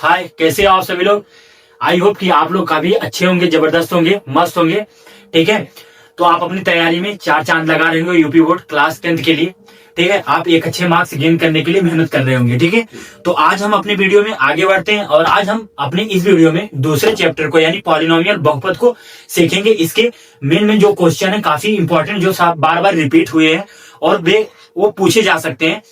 हाय, कैसे हो आप सभी लोग। आई होप कि आप लोग काफी अच्छे होंगे, जबरदस्त होंगे, मस्त होंगे। ठीक है, तो आप अपनी तैयारी में चार चांद लगा रहे होंगे यूपी बोर्ड क्लास 10th के लिए। ठीक है, आप एक अच्छे मार्क्स गेन करने के लिए मेहनत कर रहे होंगे। ठीक है, तो आज हम अपने वीडियो में आगे बढ़ते हैं और आज हम अपने इस वीडियो में दूसरे चैप्टर को यानी पॉलिनोमियल बहुपद को सीखेंगे। इसके मेन जो क्वेश्चन है काफी इंपॉर्टेंट, जो बार बार रिपीट हुए हैं और वो पूछे जा सकते हैं।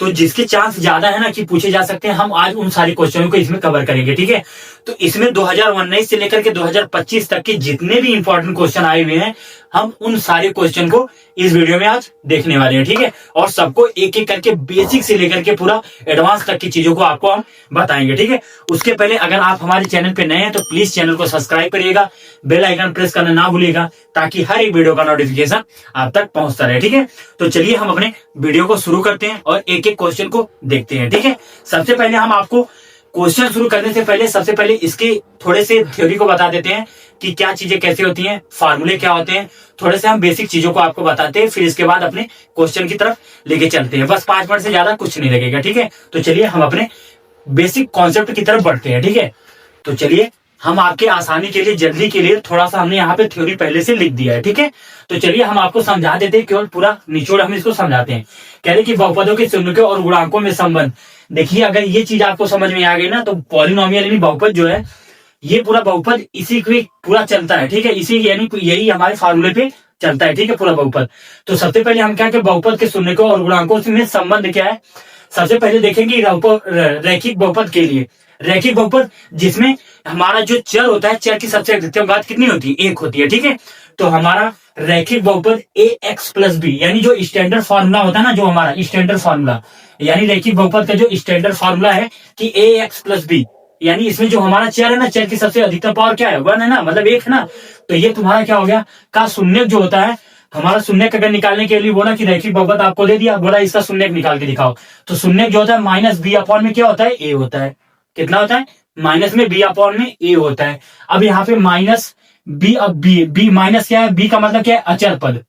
तो जिसके चांस ज्यादा है ना कि पूछे जा सकते हैं, हम आज उन सारे क्वेश्चनों को इसमें कवर करेंगे। ठीक है, तो इसमें 2019 से लेकर के 2025 तक के जितने भी इंपॉर्टेंट क्वेश्चन आए हुए हैं, हम उन सारे क्वेश्चन को इस वीडियो में आज देखने वाले हैं। ठीक है, और सबको एक एक करके बेसिक से लेकर के पूरा एडवांस तक की चीजों को आपको हम बताएंगे। ठीक है, उसके पहले अगर आप हमारे चैनल पे नए हैं तो प्लीज चैनल को सब्सक्राइब करिएगा, बेल आइकन प्रेस करना ना भूलिएगा, ताकि हर एक वीडियो का नोटिफिकेशन आप तक पहुंचता रहे। ठीक है, तो चलिए हम अपने वीडियो को शुरू करते हैं और एक एक क्वेश्चन को देखते हैं। ठीक है, सबसे पहले हम आपको क्वेश्चन शुरू करने से पहले सबसे पहले इसके थोड़े से थ्योरी को बता देते हैं कि क्या चीजें कैसे होती हैं, फार्मूले क्या होते हैं। थोड़े से हम बेसिक चीजों को आपको बताते हैं, फिर इसके बाद अपने क्वेश्चन की तरफ लेके चलते हैं। बस 5 मिनट से ज्यादा कुछ नहीं लगेगा। ठीक है, तो चलिए हम अपने बेसिक कॉन्सेप्ट की तरफ बढ़ते हैं। ठीक है, तो चलिए हम आपके आसानी के लिए, जल्दी के लिए थोड़ा सा हमने यहाँ पे थ्योरी पहले से लिख दिया है। ठीक है, तो चलिए हम आपको समझा देते हैं, केवल पूरा निचोड़ हम इसको समझाते हैं। कह रहे कि बहुपदों के शून्यकों और गुणांकों में संबंध। देखिए, अगर ये चीज आपको समझ में आ गई ना, तो पॉलिनोमियल यानी बहुपद जो है, ये पूरा बहुपद इसी पे पूरा चलता है। ठीक है, इसी यानी यही हमारे फार्मूले पे चलता है। ठीक है, पूरा बहुपद। तो सबसे पहले हम क्या, बहुपद के शून्यकों और गुणांकों में संबंध क्या है, सबसे पहले देखेंगे रैखिक बहुपद के लिए। रैखिक बहुपद जिसमें हमारा जो चर होता है, चर की सबसे अधिकतम घात कितनी होती है, 1 होती है। ठीक है, तो हमारा रैखिक बहुपद ax प्लस बी, यानी जो स्टैंडर्ड फार्मूला होता है ना, जो हमारा स्टैंडर्ड फार्मूला, यानी रैखिक बहुपद का जो स्टैंडर्ड फार्मूला है कि ax प्लस बी, यानी इसमें जो हमारा चर है ना, चर की सबसे अधिकतम पावर क्या है, 1 है ना, मतलब 1 है ना। तो ये तुम्हारा क्या हो गया, का शून्यक जो होता है, हमारा शून्यक अगर निकालने के लिए बोला कि रैखिक बहुपद आपको दे दिया, बोला इसका शून्यक निकाल के दिखाओ, तो शून्यक जो होता है माइनस बी अपॉन में क्या होता है, ए होता है। कितना होता है, माइनस में बी अपॉन में ए होता है। अब यहाँ पे माइनस बी, अब बी माइनस क्या है, बी का मतलब क्या है, अचर पद।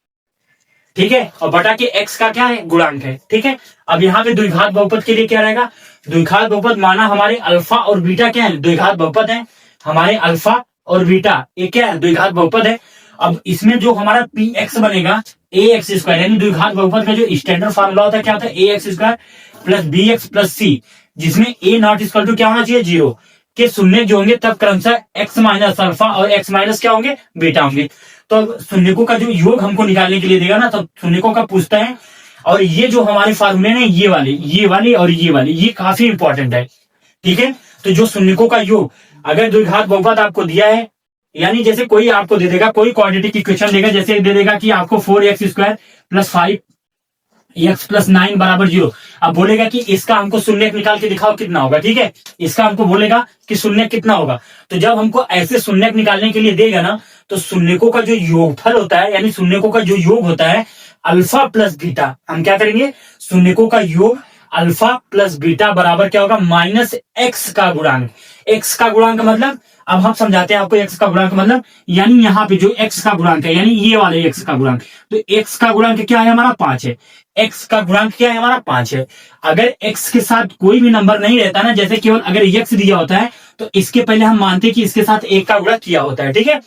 ठीक है, और बटा के एक्स का क्या है, गुणांक है। ठीक है, अब यहाँ पे द्विघात बहुपद के लिए क्या रहेगा, द्विघात बहुपद माना हमारे अल्फा और बीटा क्या है, द्विघात बहुपद है। हमारे अल्फा और बीटा ये क्या है, द्विघात बहुपद है। अब इसमें जो हमारा पी एक्स बनेगा, ए एक्स स्क्वायर, यानी द्विघात बहुपद का जो स्टैंडर्ड फार्मूला होता है, क्या होता है, a x square plus b x plus c, जिसमें ए नॉट इक्वल टू क्या होना चाहिए, 0 के शून्य जो होंगे, तब क्रमशः एक्स माइनस अल्फा और एक्स माइनस क्या होंगे, बीटा होंगे। तो अब शून्यकों का जो योग हमको निकालने के लिए देगा ना, तो शून्यकों का पूछता है। और ये जो हमारे फार्मूले ना, ये वाले और ये वाले, ये काफी इंपॉर्टेंट है। ठीक है, तो जो शून्यकों का योग, अगर द्विघात बहुपद आपको दिया है, यानी जैसे कोई आपको दे देगा, कोई क्वाड्रेटिक इक्वेशन देगा, जैसे दे देगा कि आपको 4x square plus 5x plus 9 बराबर 0। अब बोलेगा कि इसका हमको शून्यक निकाल के दिखाओ कितना होगा। ठीक है, इसका हमको बोलेगा कि शून्यक कितना होगा। तो जब हमको ऐसे शून्यक निकालने के लिए देगा ना, तो शून्यकों का जो योगफल होता है, यानी शून्यकों का जो योग होता है अल्फा प्लस बीटा, हम क्या करेंगे, शून्यकों का योग अल्फा प्लस बीटा बराबर क्या होगा, माइनस एक्स का गुणांक। एक्स का गुणांक मतलब, अब हम समझाते हैं आपको एक्स का गुणांक मतलब, यानी यहाँ पे जो एक्स का गुणांक है, यानी ये वाले एक्स का गुणांक, तो एक्स का गुणांक क्या है हमारा, 5 है। एक्स का गुणांक क्या है हमारा, 5 है। अगर एक्स के साथ कोई भी नंबर नहीं रहता ना, जैसे केवल अगर एक्स दिया होता है, तो इसके पहले हम मानते हैं कि इसके साथ 1 का गुणा किया होता है। ठीक है,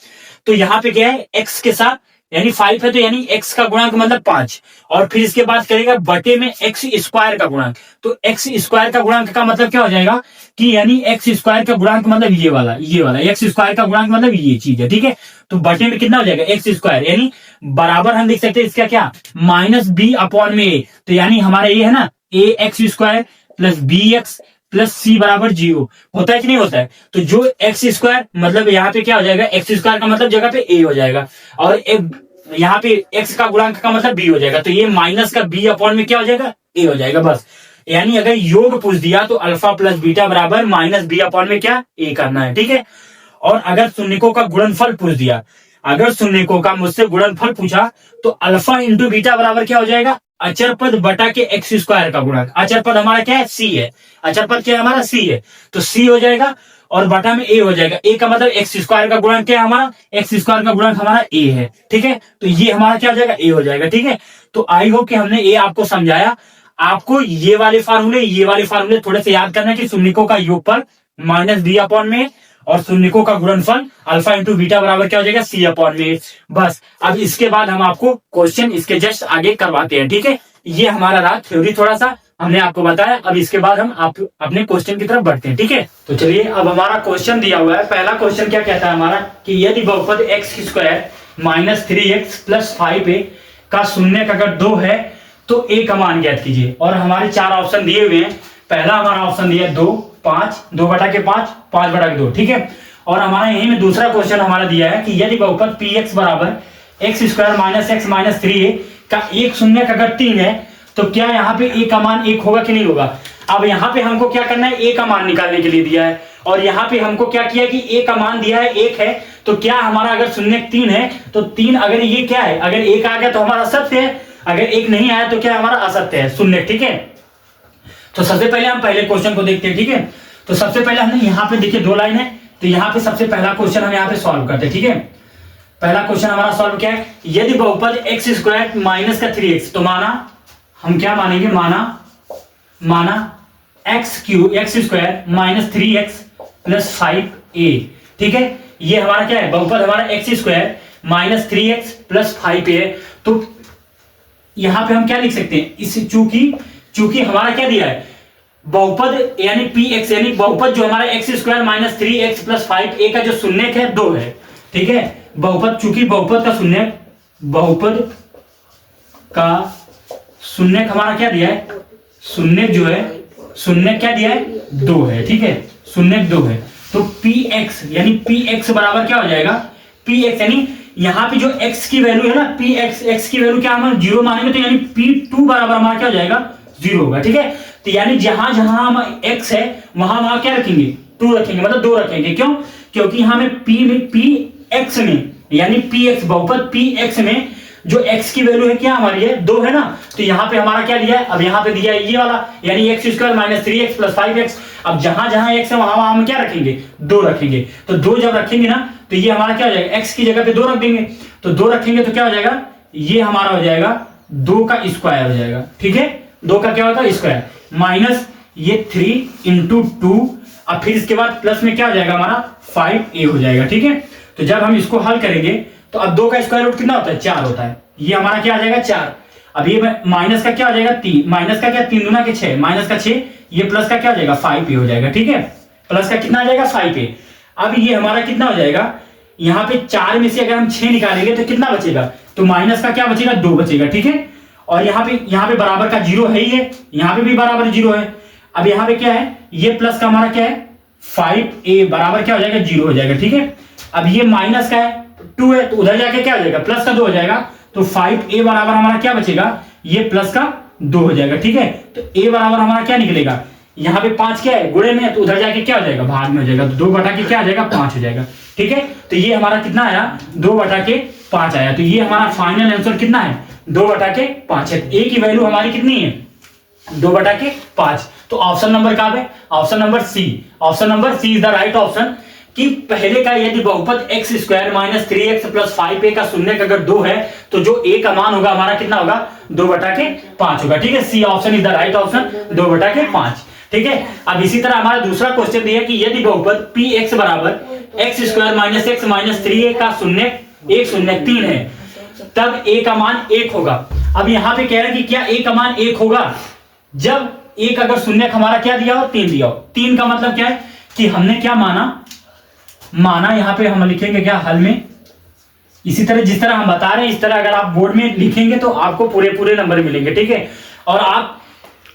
तो यहाँ पे क्या है, एक्स के साथ यानी 5 है, तो यानी एक्स का गुणांक मतलब 5, और फिर इसके बाद करेगा बटे में एक्स स्क्वायर का गुणांक। तो एक्स स्क्वायर का गुणांक का मतलब क्या हो जाएगा कि यानी एक्स स्क्वायर का गुणांक मतलब ये वाला एक्स स्क्वायर का गुणांक मतलब ये चीज है। ठीक है, तो बटे में कितना हो जाएगा, एक्स स्क्वायर, यानी बराबर हम लिख सकते हैं इसका क्या, माइनस बी अपॉन में ए। तो यानी हमारा ये है ना, a x square plus b x plus c बराबर 0 होता है कि नहीं होता है। तो जो एक्स स्क्वायर मतलब यहाँ पे क्या हो जाएगा, एक्स स्क्वायर का मतलब जगह पे ए हो जाएगा, और यहाँ पे एक्स का गुणांक का मतलब बी हो जाएगा। तो ये माइनस का बी अपॉन में क्या हो जाएगा, ए हो जाएगा बस। यानी अगर योग पूछ दिया तो अल्फा प्लस बीटा बराबर माइनस बी अपॉन में क्या, ए करना है। ठीक है, और अगर शून्यकों का गुणनफल पूछ दिया, अगर शून्यकों का मुझसे गुणनफल पूछा, तो अल्फा इंटू बीटा बराबर क्या हो जाएगा, अचर पद बटा के एक्स स्क्वायर का गुणक। अचर पद हमारा क्या है, सी है। अचर पद क्या है हमारा, सी है। तो सी हो जाएगा और बटा में ए हो जाएगा। ए का मतलब एक्स स्क्वायर का गुणक क्या है हमारा, एक्स स्क्वायर का गुणक हमारा ए है। ठीक है, तो ये हमारा क्या हो जाएगा, ए हो जाएगा। ठीक है, तो आई होप कि हमने ये आपको समझाया। आपको ये वाले फार्मूले थोड़े से याद करना है कि शून्यकों का योगफल माइनस डी अपॉन में, और शून्यकों का गुणनफल अल्फा इंटू बीटा बराबर क्या हो जाएगा, सी अपॉन में। बस अब इसके बाद हम आपको क्वेश्चन इसके जस्ट आगे करवाते हैं, ठीक है। ये हमारा रहा थ्योरी, थोड़ा सा हमने आपको बताया। अब इसके बाद हम आप अपने क्वेश्चन की तरफ बढ़ते हैं, ठीक है। तो चलिए, अब हमारा क्वेश्चन दिया हुआ है। पहला क्वेश्चन क्या कहता है हमारा, कि यदि बहुपद x square minus 3x plus 5a का शून्यक अगर 2 है तो a का मान ज्ञात कीजिए। और हमारे 4 ऑप्शन दिए हुए हैं। पहला हमारा ऑप्शन दिया है 2, 5, 2/5, 5/2, ठीक है। और हमारा यही में दूसरा क्वेश्चन हमारा दिया है कि यदि बहुपद px बराबर x square minus x minus 3a का एक शून्यक अगर 3 है तो क्या यहाँ पे a का मान 1 होगा कि नहीं होगा। अब यहाँ पे हमको क्या करना है, a का मान निकालने के लिए दिया है, और यहाँ पे हमको क्या किया कि a का मान दिया है 1 है, तो क्या हमारा अगर शून्यक 3 है तो 3 अगर ये क्या है, अगर 1 आ गया तो हमारा सत्य है, अगर 1 नहीं आया तो क्या हमारा असत्य है, शून्यक, ठीक है। तो सबसे पहले हम पहले क्वेश्चन को देखते हैं, ठीक है। तो सबसे पहले हमने यहाँ पे देखिए 2 लाइन है, तो यहाँ पे सबसे पहला क्वेश्चन हम यहाँ पे सॉल्व करते हैं, ठीक है। पहला क्वेश्चन हमारा सॉल्व क्या है, यदि बहुपद एक्स स्क्वायर माइनस का 3x, तो माना हम क्या मानेंगे, माना x square minus 3x plus 5a, ठीक है। ये हमारा क्या है, बहुपद हमारा x square minus 3x plus 5a। तो यहां पे हम क्या लिख सकते हैं, इस चूंकि हमारा क्या दिया है, बहुपद यानी px, यानी बहुपद जो हमारा x square minus 3x plus 5a का जो शून्यक है 2 है, ठीक है। बहुपद, चूंकि बहुपद का शून्यक हमारा क्या दिया है, शून्यक जो है, शून्यक क्या दिया है, 2 है, ठीक है। शून्यक 2 है, तो px यानी px बराबर क्या हो जाएगा, px यानी यहाँ पे जो x की वैल्यू है ना, x की वैल्यू क्या हम 0 मानेंगे, तो यानी p2 बराबर हमारा क्या हो जाएगा, 0 होगा, ठीक है। तो यानी जहां जहां हम x है वहां क्या रखेंगे, 2 रखेंगे, मतलब 2 रखेंगे। क्यों, क्योंकि यहाँ में px में यानी px बहुपद px में जो x की वैल्यू है क्या हमारी है, 2 है ना, तो यहाँ पे हमारा क्या दिया है, अब यहाँ पे दिया है ये वाला, यानी x square minus 3x plus 5x। अब जहां जहां x है वहां हम क्या रखेंगे, 2 रखेंगे। तो 2 जब रखेंगे ना तो ये हमारा क्या हो जाएगा, x की जगह पे 2 रख देंगे, तो 2 रखेंगे तो क्या हो जाएगा, ये हमारा हो जाएगा 2 का स्क्वायर हो जाएगा, ठीक है। 2 का क्या होगा, स्क्वायर, माइनस ये 3 इंटू 2, अब फिर इसके बाद प्लस में क्या हो जाएगा हमारा 5a हो जाएगा, ठीक है। तो जब हम इसको हल करेंगे तो अब 2 का स्क्वायर रूट कितना होता है, 4 होता है, ये हमारा क्या आ जाएगा 4। अब ये माइनस का क्या हो जाएगा 3, माइनस का क्या 3 दूना के 6, माइनस का 6, ये प्लस का क्या हो जाएगा 5a हो जाएगा, ठीक है। प्लस का कितना आ जाएगा 5a। अब ये हमारा कितना हो जाएगा, यहाँ पे 4 में से अगर हम 6 निकालेंगे तो कितना बचेगा, तो माइनस का क्या बचेगा, 2 बचेगा, ठीक है। और यहाँ पे बराबर का 0 है ही है, यहाँ पे भी बराबर 0 है। अब यहाँ पे क्या है, ये प्लस का हमारा क्या है 5a बराबर क्या हो जाएगा, 0 हो जाएगा, ठीक है। अब ये माइनस का है 2 है, तो उधर जाके क्या हो जाएगा, प्लस का 2 हो जाएगा, तो 5a बराबर हमारा क्या बचेगा, ये प्लस का 2 हो जाएगा, ठीक है। तो a बराबर हमारा क्या निकलेगा, यहाँ पे 5 क्या है गुणे में, तो उधर जाके क्या हो जाएगा, भाग में हो जाएगा, तो 2 बटा के क्या आ जाएगा 5 हो जाएगा, ठीक है। तो ये हमारा कितना आया, 2 बटा के 5 आया। तो ये हमारा फाइनल आंसर कितना है, 2 बटा के 5 है। a की वैल्यू हमारी कितनी है, 2 बटा के 5। तो ऑप्शन नंबर कहाँ है, option number C. Option number C is the right option, कि पहले का यदि बहुपद x square minus 3x plus 5a का शून्यक अगर 2 है तो जो a का मान होगा हमारा कितना होगा, 2 बटा के 5 होगा, ठीक है। C option is the right option, 2 बटा के 5, ठीक है। अब इसी तरह हमारा दूसरा क्वेश्चन दिया कि यदि बहुपद px बराबर x square minus x minus 3a का शून्यक 3 है तब a का मान 1 होगा। अब यहाँ पे कह रहे हैं कि क्या a का मान 1 होगा जब एक अगर शून्यक हमारा क्या दिया हो, 3 दिया हो। 3 का मतलब क्या है कि हमने क्या माना यहाँ पे हम लिखेंगे क्या हल में, इसी तरह जिस तरह हम बता रहे हैं इस तरह अगर आप बोर्ड में लिखेंगे तो आपको पूरे नंबर मिलेंगे, ठीक है। और आप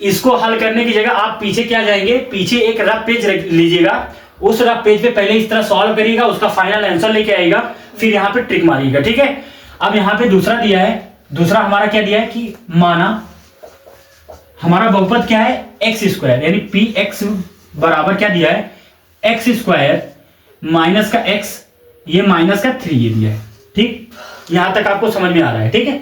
इसको हल करने की जगह आप पीछे क्या जाएंगे, पीछे एक रफ पेज लीजिएगा, उस रफ पेज पे पहले इस तरह सॉल्व करिएगा, उसका फाइनल आंसर लेके आएगा, फिर यहाँ पे ट्रिक मारिएगा, ठीक है। अब यहाँ पे दूसरा दिया है, दूसरा हमारा क्या दिया है कि माना हमारा बहुपद क्या है एक्स स्क्वायर, यानी px बराबर क्या दिया है, एक्स स्क्वायर माइनस का x, ये माइनस का 3 ये दिया है, ठीक। यहां तक आपको समझ में आ रहा है, ठीक है।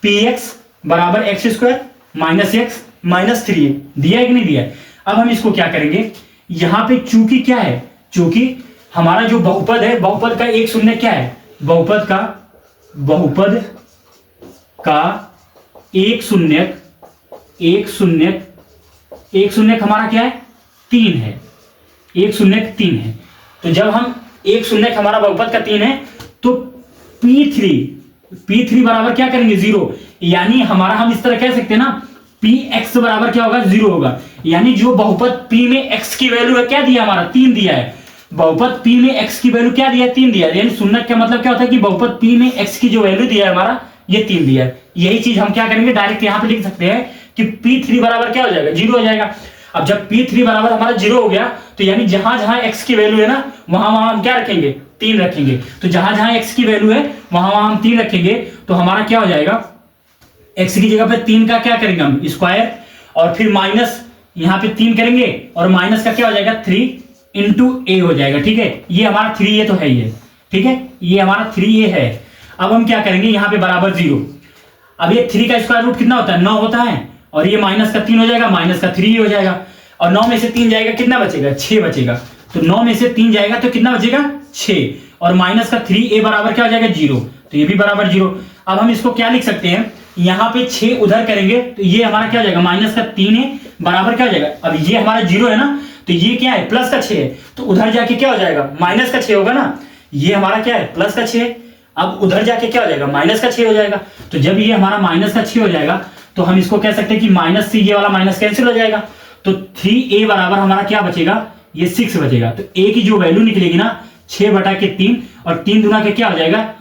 px बराबर x square minus x minus 3 दिया है कि नहीं दिया है। अब हम इसको क्या करेंगे, यहां पे चूंकि क्या है, चूंकि हमारा जो बहुपद है, बहुपद का एक शून्य क्या है, बहुपद का एक शून्यक हमारा क्या है 3 है, एक शून्य 3 है। तो जब हम एक शून्य हमारा बहुपद का 3 है तो P3 बराबर क्या करेंगे 0, यानी हमारा हम इस तरह कह सकते हैं ना Px बराबर क्या होगा 0 होगा, यानी जो बहुपद P में x की वैल्यू है क्या दिया हमारा 3 दिया है, बहुपद P में x की वैल्यू क्या दिया है 3 दिया है, यानी शून्य का मतलब क्या होता है कि बहुपद P में x की जो वैल्यू दिया है हमारा ये 3 दिया है। यही चीज हम क्या करेंगे डायरेक्ट यहाँ पे लिख सकते हैं कि P3 बराबर क्या हो जाएगा 0 हो जाएगा। अब जब P3 बराबर हमारा 0 हो गया तो यानी जहां जहां x की वैल्यू है ना वहां वहां हम क्या रखेंगे 3 रखेंगे, तो जहां जहां x की वैल्यू है वहां वहां हम 3 रखेंगे, तो हमारा क्या हो जाएगा x की जगह पे 3 का क्या करेंगे हम स्क्वायर और फिर माइनस यहाँ पे 3 करेंगे और माइनस का क्या हो जाएगा 3 इंटू a हो जाएगा। ठीक है, ये हमारा 3a तो है ही है, ठीक है, ये हमारा 3a है। अब हम क्या करेंगे यहाँ पे बराबर 0, अब ये 3 का स्क्वायर रूट कितना होता है 9 होता है, और ये माइनस का 3 हो जाएगा, माइनस का 3 हो जाएगा, और 9 में से 3 जाएगा कितना बचेगा 6 बचेगा, तो 9 में से 3 जाएगा तो कितना बचेगा 6, और माइनस का 3a बराबर क्या हो जाएगा 0, तो ये भी बराबर 0। अब हम इसको क्या लिख सकते हैं, यहाँ पे 6 उधर करेंगे तो ये हमारा क्या हो जाएगा माइनस का 3a बराबर क्या हो जाएगा, अब ये हमारा 0 है ना तो ये क्या है प्लस का 6 है, तो उधर जाके क्या हो जाएगा माइनस का 6 होगा ना, ये हमारा क्या है प्लस का 6, अब उधर जाके क्या हो जाएगा माइनस का 6 हो जाएगा, तो जब ये हमारा माइनस का 6 हो जाएगा तो हम इसको कह सकते हैं कि माइनस से ये वाला माइनस कैंसिल हो जाएगा, तो 3a बराबर हमारा क्या बचेगा ये 6 बचेगा, तो a की जो वैल्यू निकलेगी ना 6/3 और 3 दूना के क्या हो जाएगा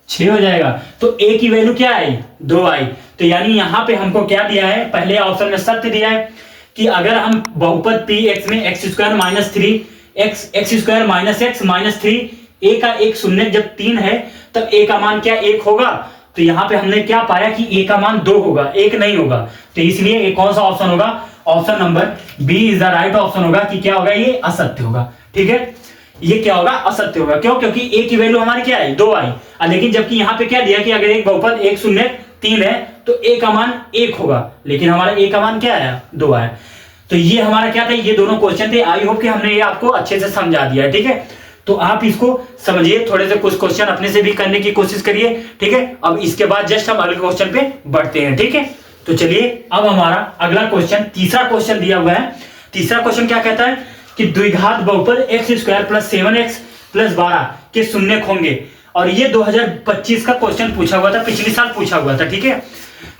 6 हो जाएगा, तो a की वैल्यू क्या है 2 आई। तो यानी यहाँ पे हमको क्या दिया है, पहले ऑप्शन में सत्य दिया है कि अगर हम बहुपद Px में x² minus 3 x² minus x minus 3 a का एक शून्य जब 3 है तब a का मान क्या 1 होगा, तो यहाँ पे हमने क्या पाया कि a का मान 2 होगा 1 नहीं होगा, तो इसलिए ये कौन सा ऑप्शन होगा, option number B is the right option होगा कि क्या होगा ये असत्य होगा। ठीक है, ये क्या होगा असत्य होगा, क्यों, क्योंकि a की वैल्यू हमारी क्या है 2 आई, लेकिन जबकि यहाँ पे क्या दिया कि अगर एक बहुपद 1 0 3 है तो a का मान 1 होगा, लेकिन हमारा a का मान क्या आया 2 आया। तो ये हमारा क्या था, ये दोनों क्वेश्चन थे। आई होप कि हमने ये आपको अच्छे से समझा दिया है। ठीक है, तो आप इसको समझिए, थोड़े से कुछ क्वेश्चन अपने से भी करने की कोशिश करिए। ठीक है, अब इसके बाद जस्ट हम अगले क्वेश्चन पे बढ़ते हैं। ठीक है, तो चलिए अब हमारा अगला क्वेश्चन, तीसरा क्वेश्चन दिया हुआ है। तीसरा क्वेश्चन क्या कहता है कि द्विघात बहुपद x² + 7x + 12 के शून्यक होंगे, और ये 2025 का क्वेश्चन पूछा हुआ था, पिछले साल पूछा हुआ था। ठीक है,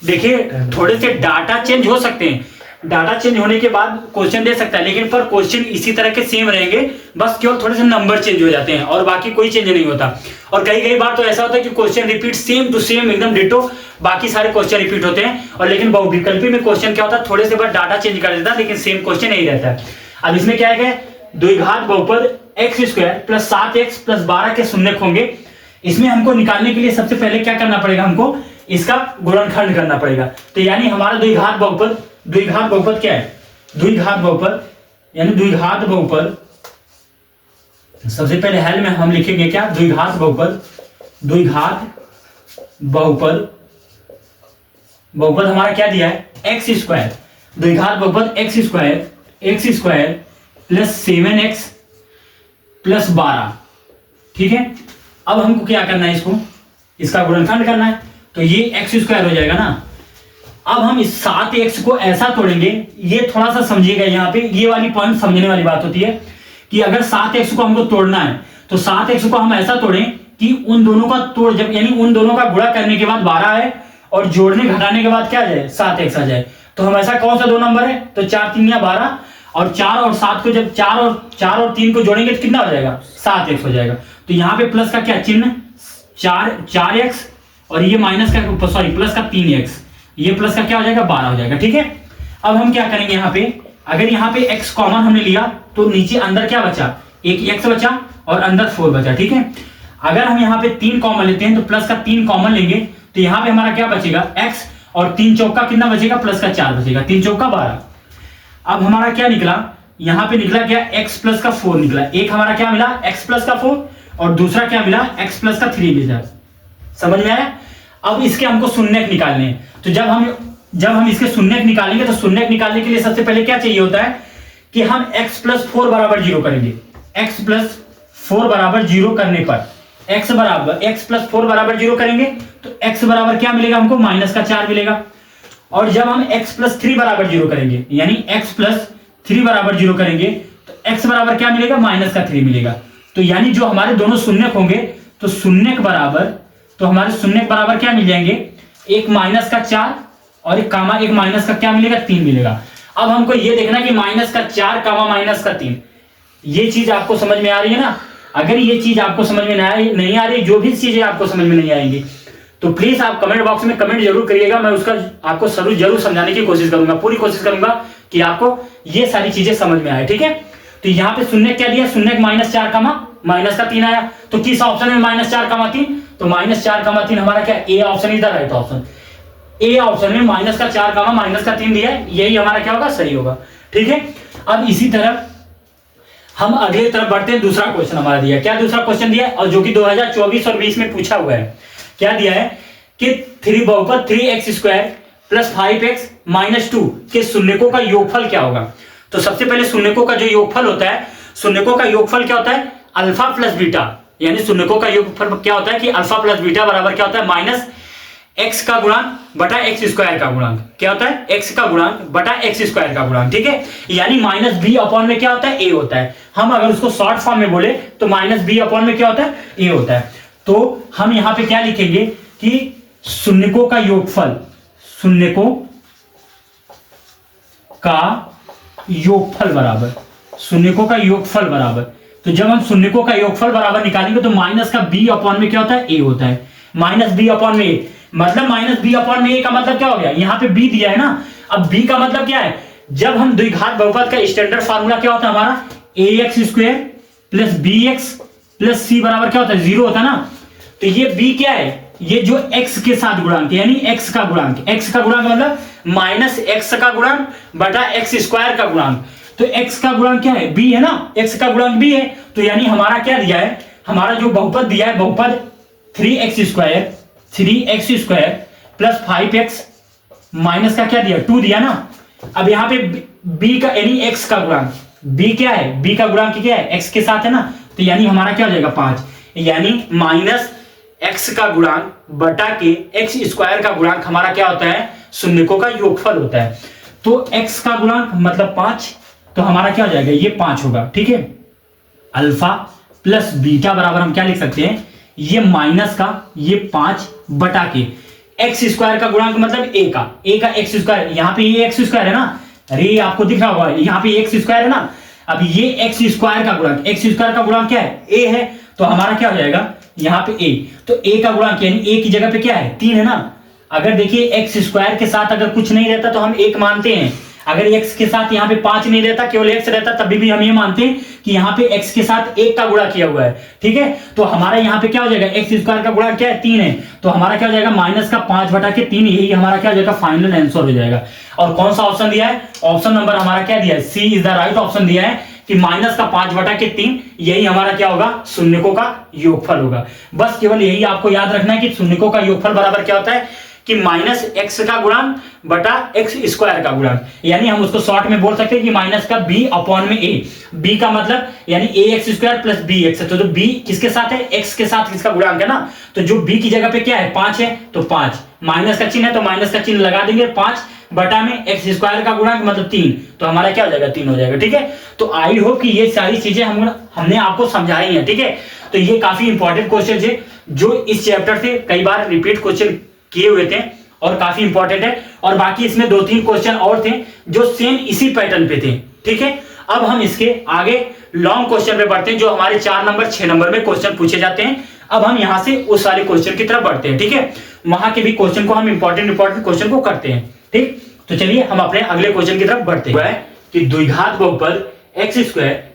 देखिए थोड़े से डाटा चेंज हो सकते हैं, डाटा चेंज होने के बाद क्वेश्चन दे सकता है, लेकिन पर क्वेश्चन इसी तरह के सेम रहेंगे, बस केवल थोड़े से नंबर चेंज हो जाते हैं और बाकी कोई चेंज नहीं होता। और कई बार तो ऐसा होता है कि question repeat same to same एकदम डिटो, बाकी सारे क्वेश्चन रिपीट होते हैं, और लेकिन बहुविकल्पी में क्वेश्चन क्या होता है थोड़े से बार डाटा चेंज कर देता है, लेकिन सेम क्वेश्चन नहीं रहता है। अब इसमें क्या है, द्विघात बहुपद x² + 7x + 12 के शून्यक होंगे। इसमें हमको निकालने के लिए सबसे पहले क्या करना पड़ेगा, हमको इसका गुणनखंड करना पड़ेगा। तो यानी हमारा द्विघात बहुपद क्या है, द्विघात बहुपद यानी द्विघात बहुपद, सबसे पहले हेल में हम लिखेंगे क्या, द्विघात बहुपद हमारा क्या दिया है x², द्विघात बहुपद x² + 7x + 12। ठीक है, अब हमको क्या करना है, इसका गुणनखंड करना है, तो ये x² हो जाएगा ना। अब हम इस 7x को ऐसा तोड़ेंगे, ये थोड़ा सा समझिएगा, यहाँ पे ये वाली पॉइंट समझने वाली बात होती है कि अगर 7x को हमको तोड़ना है तो 7x को हम ऐसा तोड़ें कि उन दोनों का तोड़, जब यानी उन दोनों का गुणा करने के बाद 12 है और जोड़ने घटाने के बाद क्या आ जाए 7x आ जाए। तो हम ऐसा कौन सा दो नंबर है, तो 4 3 या 12, और 4 और 7 को जब 4 और 3 को जोड़ेंगे तो कितना हो जाएगा 7x हो जाएगा। तो यहाँ पे प्लस का क्या चिन्ह 4x, और ये माइनस का सॉरी प्लस का 3x, ये प्लस का क्या हो जाएगा 12 हो जाएगा। ठीक है, अब हम क्या करेंगे, यहाँ पे अगर यहाँ पे x कॉमन हमने लिया तो नीचे अंदर क्या बचा, एक x बचा और अंदर 4 बचा। ठीक है, अगर हम यहाँ पे 3 कॉमन लेते हैं तो प्लस का 3 कॉमन लेंगे तो यहाँ पे हमारा क्या बचेगा x, और 3 चौका कितना बचेगा, प्लस का 4 बचेगा, 3 चौका 12। अब हमारा क्या निकला, यहाँ पे निकला क्या x प्लस का 4 निकला, एक हमारा क्या मिला x प्लस का 4 और दूसरा क्या मिला x प्लस का 3 मिला। समझ में आया। अब इसके हमको शून्यक निकालने हैं, तो जब हम इसके शून्यक निकालेंगे तो शून्यक निकालने के लिए सबसे पहले क्या चाहिए होता है कि हम x + 4 = 0 करेंगे। x + 4 = 0 करने पर x + 4 = 0 करेंगे तो x बराबर क्या मिलेगा हमको, -4 मिलेगा। और जब हम x + 3 = 0 करेंगे, यानी x + 3 = 0 करेंगे तो x बराबर क्या मिलेगा, माइनस का 3 मिलेगा। तो यानी जो हमारे दोनों शून्यक होंगे तो शून्यक बराबर क्या मिल जाएंगे, एक माइनस का 4 और एक कामा एक माइनस का क्या मिलेगा, 3 मिलेगा। अब हमको ये देखना कि माइनस का 4 कामा माइनस का 3, ये चीज आपको समझ में आ रही है ना। अगर ये चीज आपको समझ में नहीं आ रही, जो भी चीजें आपको समझ में नहीं आएंगी, तो प्लीज आप कमेंट बॉक्स में कमेंट जरूर करिएगा। मैं उसका आपको जरूर समझाने की कोशिश करूंगा, पूरी कोशिश करूंगा कि आपको ये सारी चीजें समझ में आए, ठीक है। तो यहाँ पे शून्य क्या दिया, शून्य -4 कामा माइनस का 3 आया। तो किस ऑप्शन में -4 कामा 3, तो -4 कामा 3 हमारा क्या, A option is the right option. A option में -4 कामा माइनस का 3 दिया है, यही हमारा क्या होगा, सही होगा, ठीक है। अब इसी तरह हम अगले तरफ बढ़ते हैं। दूसरा क्वेश्चन हमारा दिया, क्या दूसरा क्वेश्चन दिया है, और जो कि 2024 और 20 में पूछा हुआ है। क्या दिया है कि 3x² + 5x - 2 के शून्यकों का योगफल क्या होगा। तो सबसे पहले शून्यकों का जो योगफल होता है, शून्यकों का योगफल क्या होता है, अल्फा प्लस बीटा, यानी शून्यकों का योगफल क्या होता है कि अल्फा प्लस बीटा बराबर क्या होता है, -x का गुणांक बटा x² का गुणांक। क्या होता है, x का गुणांक बटा x² का गुणांक, ठीक है। यानी -b/, में क्या होता है, a होता है। हम अगर उसको शॉर्ट फॉर्म में बोले तो -b/, में क्या होता है, a होता है। तो हम यहां पे क्या लिखेंगे कि शून्यकों का योगफल, शून्यकों का योगफल बराबर, तो जब हम शून्यकों का योगफल बराबर निकालेंगे तो माइनस का b/, में क्या होता है, a होता है। -b/, में a, मतलब -b/, में a का मतलब क्या हो गया, यहाँ पे b दिया है ना। अब b का मतलब क्या है, जब हम द्विघात बहुपद का स्टैंडर्ड फार्मूला क्या होता है हमारा, ax² + bx + c बराबर क्या होता है, 0 होता है ना। तो ये b क्या है, ये जो x के साथ गुणांक, यानी x का गुणांक मतलब -x का गुणांक बटा x² का गुणांक। तो x का गुणांक क्या है, b है ना, x का गुणांक b है। तो यानी हमारा क्या दिया है, हमारा जो बहुपद दिया है, बहुपद 3x² + 5x माइनस का क्या दिया, 2 दिया ना। अब यहाँ पे b का यानी x का गुणांक, b क्या है, b का गुणांक क्या है, x के साथ है ना। तो यानी हमारा क्या हो जाएगा, 5, यानी -x का गुणांक बटा के x² का गुणांक हमारा क्या होता है, शून्यकों का योगफल होता है। तो x का गुणांक मतलब 5, तो हमारा क्या हो जाएगा, ये 5 होगा, ठीक है। अल्फा प्लस बीटा बराबर हम क्या लिख सकते हैं, ये माइनस का ये 5 बटा के x² का गुणांक मतलब a का x², यहाँ पे ये x² है ना, अरे आपको दिख रहा होगा यहाँ पे x² है ना। अब ये x² का गुणांक, x² का गुणांक क्या है, a है। तो हमारा क्या हो जाएगा यहाँ पे a, तो a का गुणांक यानी a की जगह पे क्या है, 3 है ना। अगर देखिए x² के साथ अगर कुछ नहीं रहता तो हम 1 मानते हैं, अगर x के साथ यहाँ पे 5 नहीं रहता, केवल x रहता, तभी भी हम ये मानते हैं कि यहाँ पे x के साथ 1 का गुणा किया हुआ है, ठीक है। तो हमारा यहाँ पे क्या हो जाएगा, x² का गुणा क्या है, 3 है। तो हमारा क्या हो जाएगा, -5 बटा के 3, यही हमारा क्या हो जाएगा, फाइनल आंसर हो जाएगा। और कौन सा ऑप्शन दिया है, ऑप्शन नंबर हमारा क्या दिया है, सी इज द राइट ऑप्शन दिया है कि -5 बटा के 3, यही हमारा क्या होगा, शून्यकों का योगफल होगा। बस केवल यही आपको याद रखना है कि शून्यकों का योगफल बराबर क्या होता है कि -x का गुणांक बटा x² का गुणांक, यानी हम उसको शॉर्ट में बोल सकते हैं कि माइनस का b/, में a, b का मतलब यानी ax² + bx। तो जो b किसके साथ है, x के साथ किसका गुणांक है ना। तो जो b की जगह पे क्या है, 5 है, तो 5, माइनस का चिन्ह है तो माइनस का चिन्ह लगा देंगे, 5 बटा में x² का गुणांक मतलब 3, तो हमारा क्या हो जाएगा, 3 हो जाएगा, ठीक है। तो आई होप कि ये सारी चीजें हमने आपको समझाई हैं, ठीक है। तो ये काफी इंपॉर्टेंट क्वेश्चन है जो इस चैप्टर से कई बार रिपीट क्वेश्चन किए हुए थे और काफी इंपॉर्टेंट है। और बाकी इसमें 2-3 क्वेश्चन और थे जो सेम इसी पैटर्न पे थे, ठीक है। अब हम इसके आगे लॉन्ग क्वेश्चन पे बढ़ते हैं, जो हमारे 4 नंबर 6 नंबर में क्वेश्चन पूछे जाते हैं। अब हम यहां से उस वाले क्वेश्चन की तरफ बढ़ते हैं, ठीक है। वहां के भी क्वेश्चन को हम इंपॉर्टेंट क्वेश्चन को करते हैं, ठीक। तो चलिए हम अपने अगले क्वेश्चन की तरफ बढ़ते हैं कि द्विघात बहुपद x²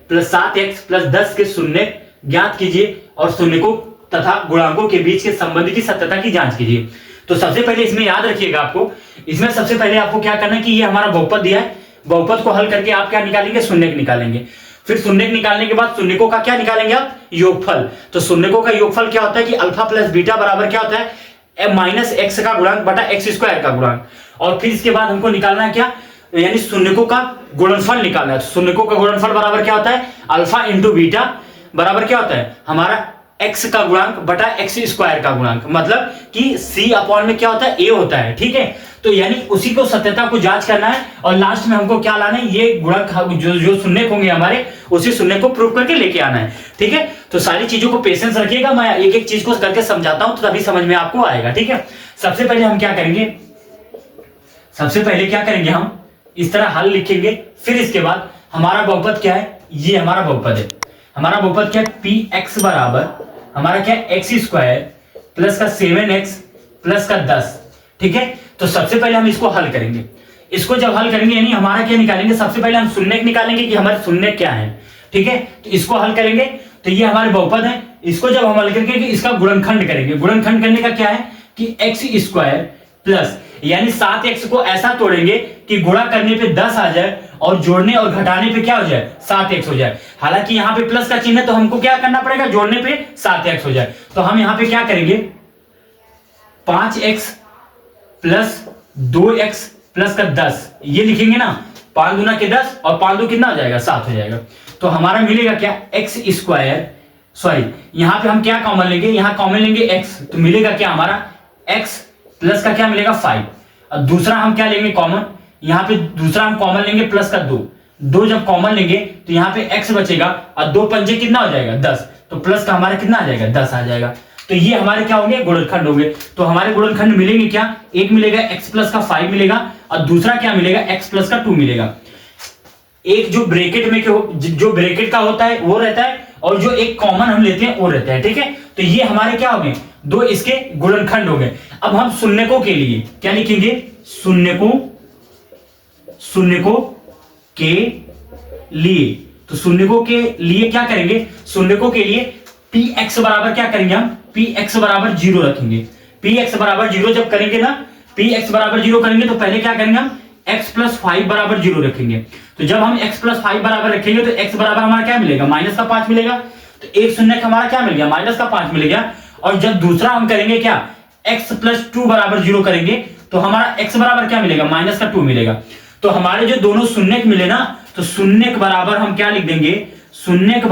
+ 7x + 10 के शून्यक ज्ञात कीजिए और शून्यकों तथा गुणांकों के बीच के संबंध की सत्यता की जांच कीजिए। तो सबसे पहले इसमें याद रखिएगा, आपको इसमें सबसे पहले आपको क्या करना है कि ये हमारा बहुपद दिया है, बहुपद को हल करके आप क्या निकालेंगे, शून्यक निकालेंगे। फिर शून्यक निकालने के बाद शून्यकों का क्या निकालेंगे आप, योगफल। तो शून्यकों का योगफल क्या होता है कि अल्फा प्लस बीटा बराबर क्या होता है, -x का गुणांक बटा x² का गुणांक। और फिर इसके बाद हमको निकालना है क्या, यानी शून्यकों का गुणनफल निकालना है। तो शून्यकों का गुणनफल बराबर क्या होता है, अल्फा इंटू बीटा बराबर क्या होता है हमारा x का गुणांक बटा x² का गुणांक, मतलब कि c/, में क्या होता है, a होता है, ठीक है। तो यानी उसी को सत्यता को जांच करना है और लास्ट में हमको क्या लाना है, ये गुणक जो शून्य होंगे हमारे, उसी शून्य को प्रूव करके लेके आना है। ठीक है, तो सारी चीजों को पेशेंस रखिएगा, मैं एक एक चीज को करके समझाता हूं तो तभी समझ में आपको आएगा। ठीक है, सबसे पहले हम क्या करेंगे, हम इस तरह हल लिखेंगे, फिर इसके बाद हमारा बहुपद क्या है, ये हमारा बहुपद है। हमारा बहुपद क्या है, पी एक्स बराबर हमारा क्या है, एक्स स्क्वायर प्लस का 7x प्लस का 10। ठीक है, तो सबसे पहले हम इसको हल करेंगे। इसको जब हल करेंगे यानी हमारा क्या निकालेंगे, सबसे पहले हम शून्य निकालेंगे कि हमारे शून्य क्या है। ठीक है, तो इसको हल करेंगे तो ये हमारे बहुपद है। इसको जब हम हल करेंगे कि इसका गुणनखंड करेंगे, गुणनखंड करने का क्या है कि एक्स स्क्वायर प्लस यानी 7x को ऐसा तोड़ेंगे कि गुणा करने पे 10 आ जाए और जोड़ने और घटाने पे क्या हो जाए, 7x हो जाए। हालांकि यहाँ पे प्लस का चिन्ह है तो हमको क्या करना पड़ेगा, जोड़ने पे 7x हो जाए। तो हम यहाँ पे क्या करेंगे, 5x प्लस 2x प्लस का 10 ये लिखेंगे ना, 5 दूना के 10 और 5 दो कितना हो जाएगा, 7 हो जाएगा। तो हमारा मिलेगा क्या, एक्स स्क्वायर, सॉरी यहाँ पे हम क्या कॉमन लेंगे, यहाँ कॉमन लेंगे x, तो मिलेगा क्या हमारा x प्लस का क्या मिलेगा 5। और दूसरा हम क्या लेंगे कॉमन, यहाँ पे दूसरा हम कॉमन लेंगे प्लस का 2 जब कॉमन लेंगे तो यहाँ पे x बचेगा और 2 पंजे कितना हो जाएगा 10, तो प्लस का हमारा कितना आ जाएगा 10 आ जाएगा। तो ये हमारे क्या होंगे, गुणनखंड होंगे। तो हमारे गुणनखंड मिलेंगे क्या, एक मिलेगा x प्लस का 5 मिलेगा और दूसरा क्या मिलेगा, x प्लस का 2 मिलेगा। एक जो ब्रैकेट में जो ब्रैकेट का होता है वो रहता है और जो एक कॉमन हम लेते हैं वो रहता है। ठीक है, तो ये हमारे क्या हो गए, 2 इसके गुणनखंड हो गए। अब हम शून्यकों के लिए क्या लिखेंगे, शून्यकों के लिए, तो शून्यकों के लिए क्या करेंगे, शून्यकों के लिए px बराबर क्या करेंगे हम, px बराबर 0 रखेंगे। px बराबर 0 जब करेंगे ना, px बराबर 0 करेंगे तो पहले क्या करेंगे हम x प्लस 5 बराबर 0 रखेंगे। तो जब हम x प्लस 5 बराबर रखेंगे तो x बराबर हमारा क्या मिलेगा, माइनस का 5 मिलेगा। तो एक शून्य हमारा क्या मिल गया, माइनस का 5 मिल गया। और जब दूसरा हम करेंगे क्या, x प्लस 2 बराबर 0 करेंगे तो हमारा x बराबर क्या मिलेगा, माइनस का 2 मिलेगा। तो हमारे जो दोनों शून्य मिले ना, तो शून्य के बराबर हम क्या लिख देंगे, शून्य के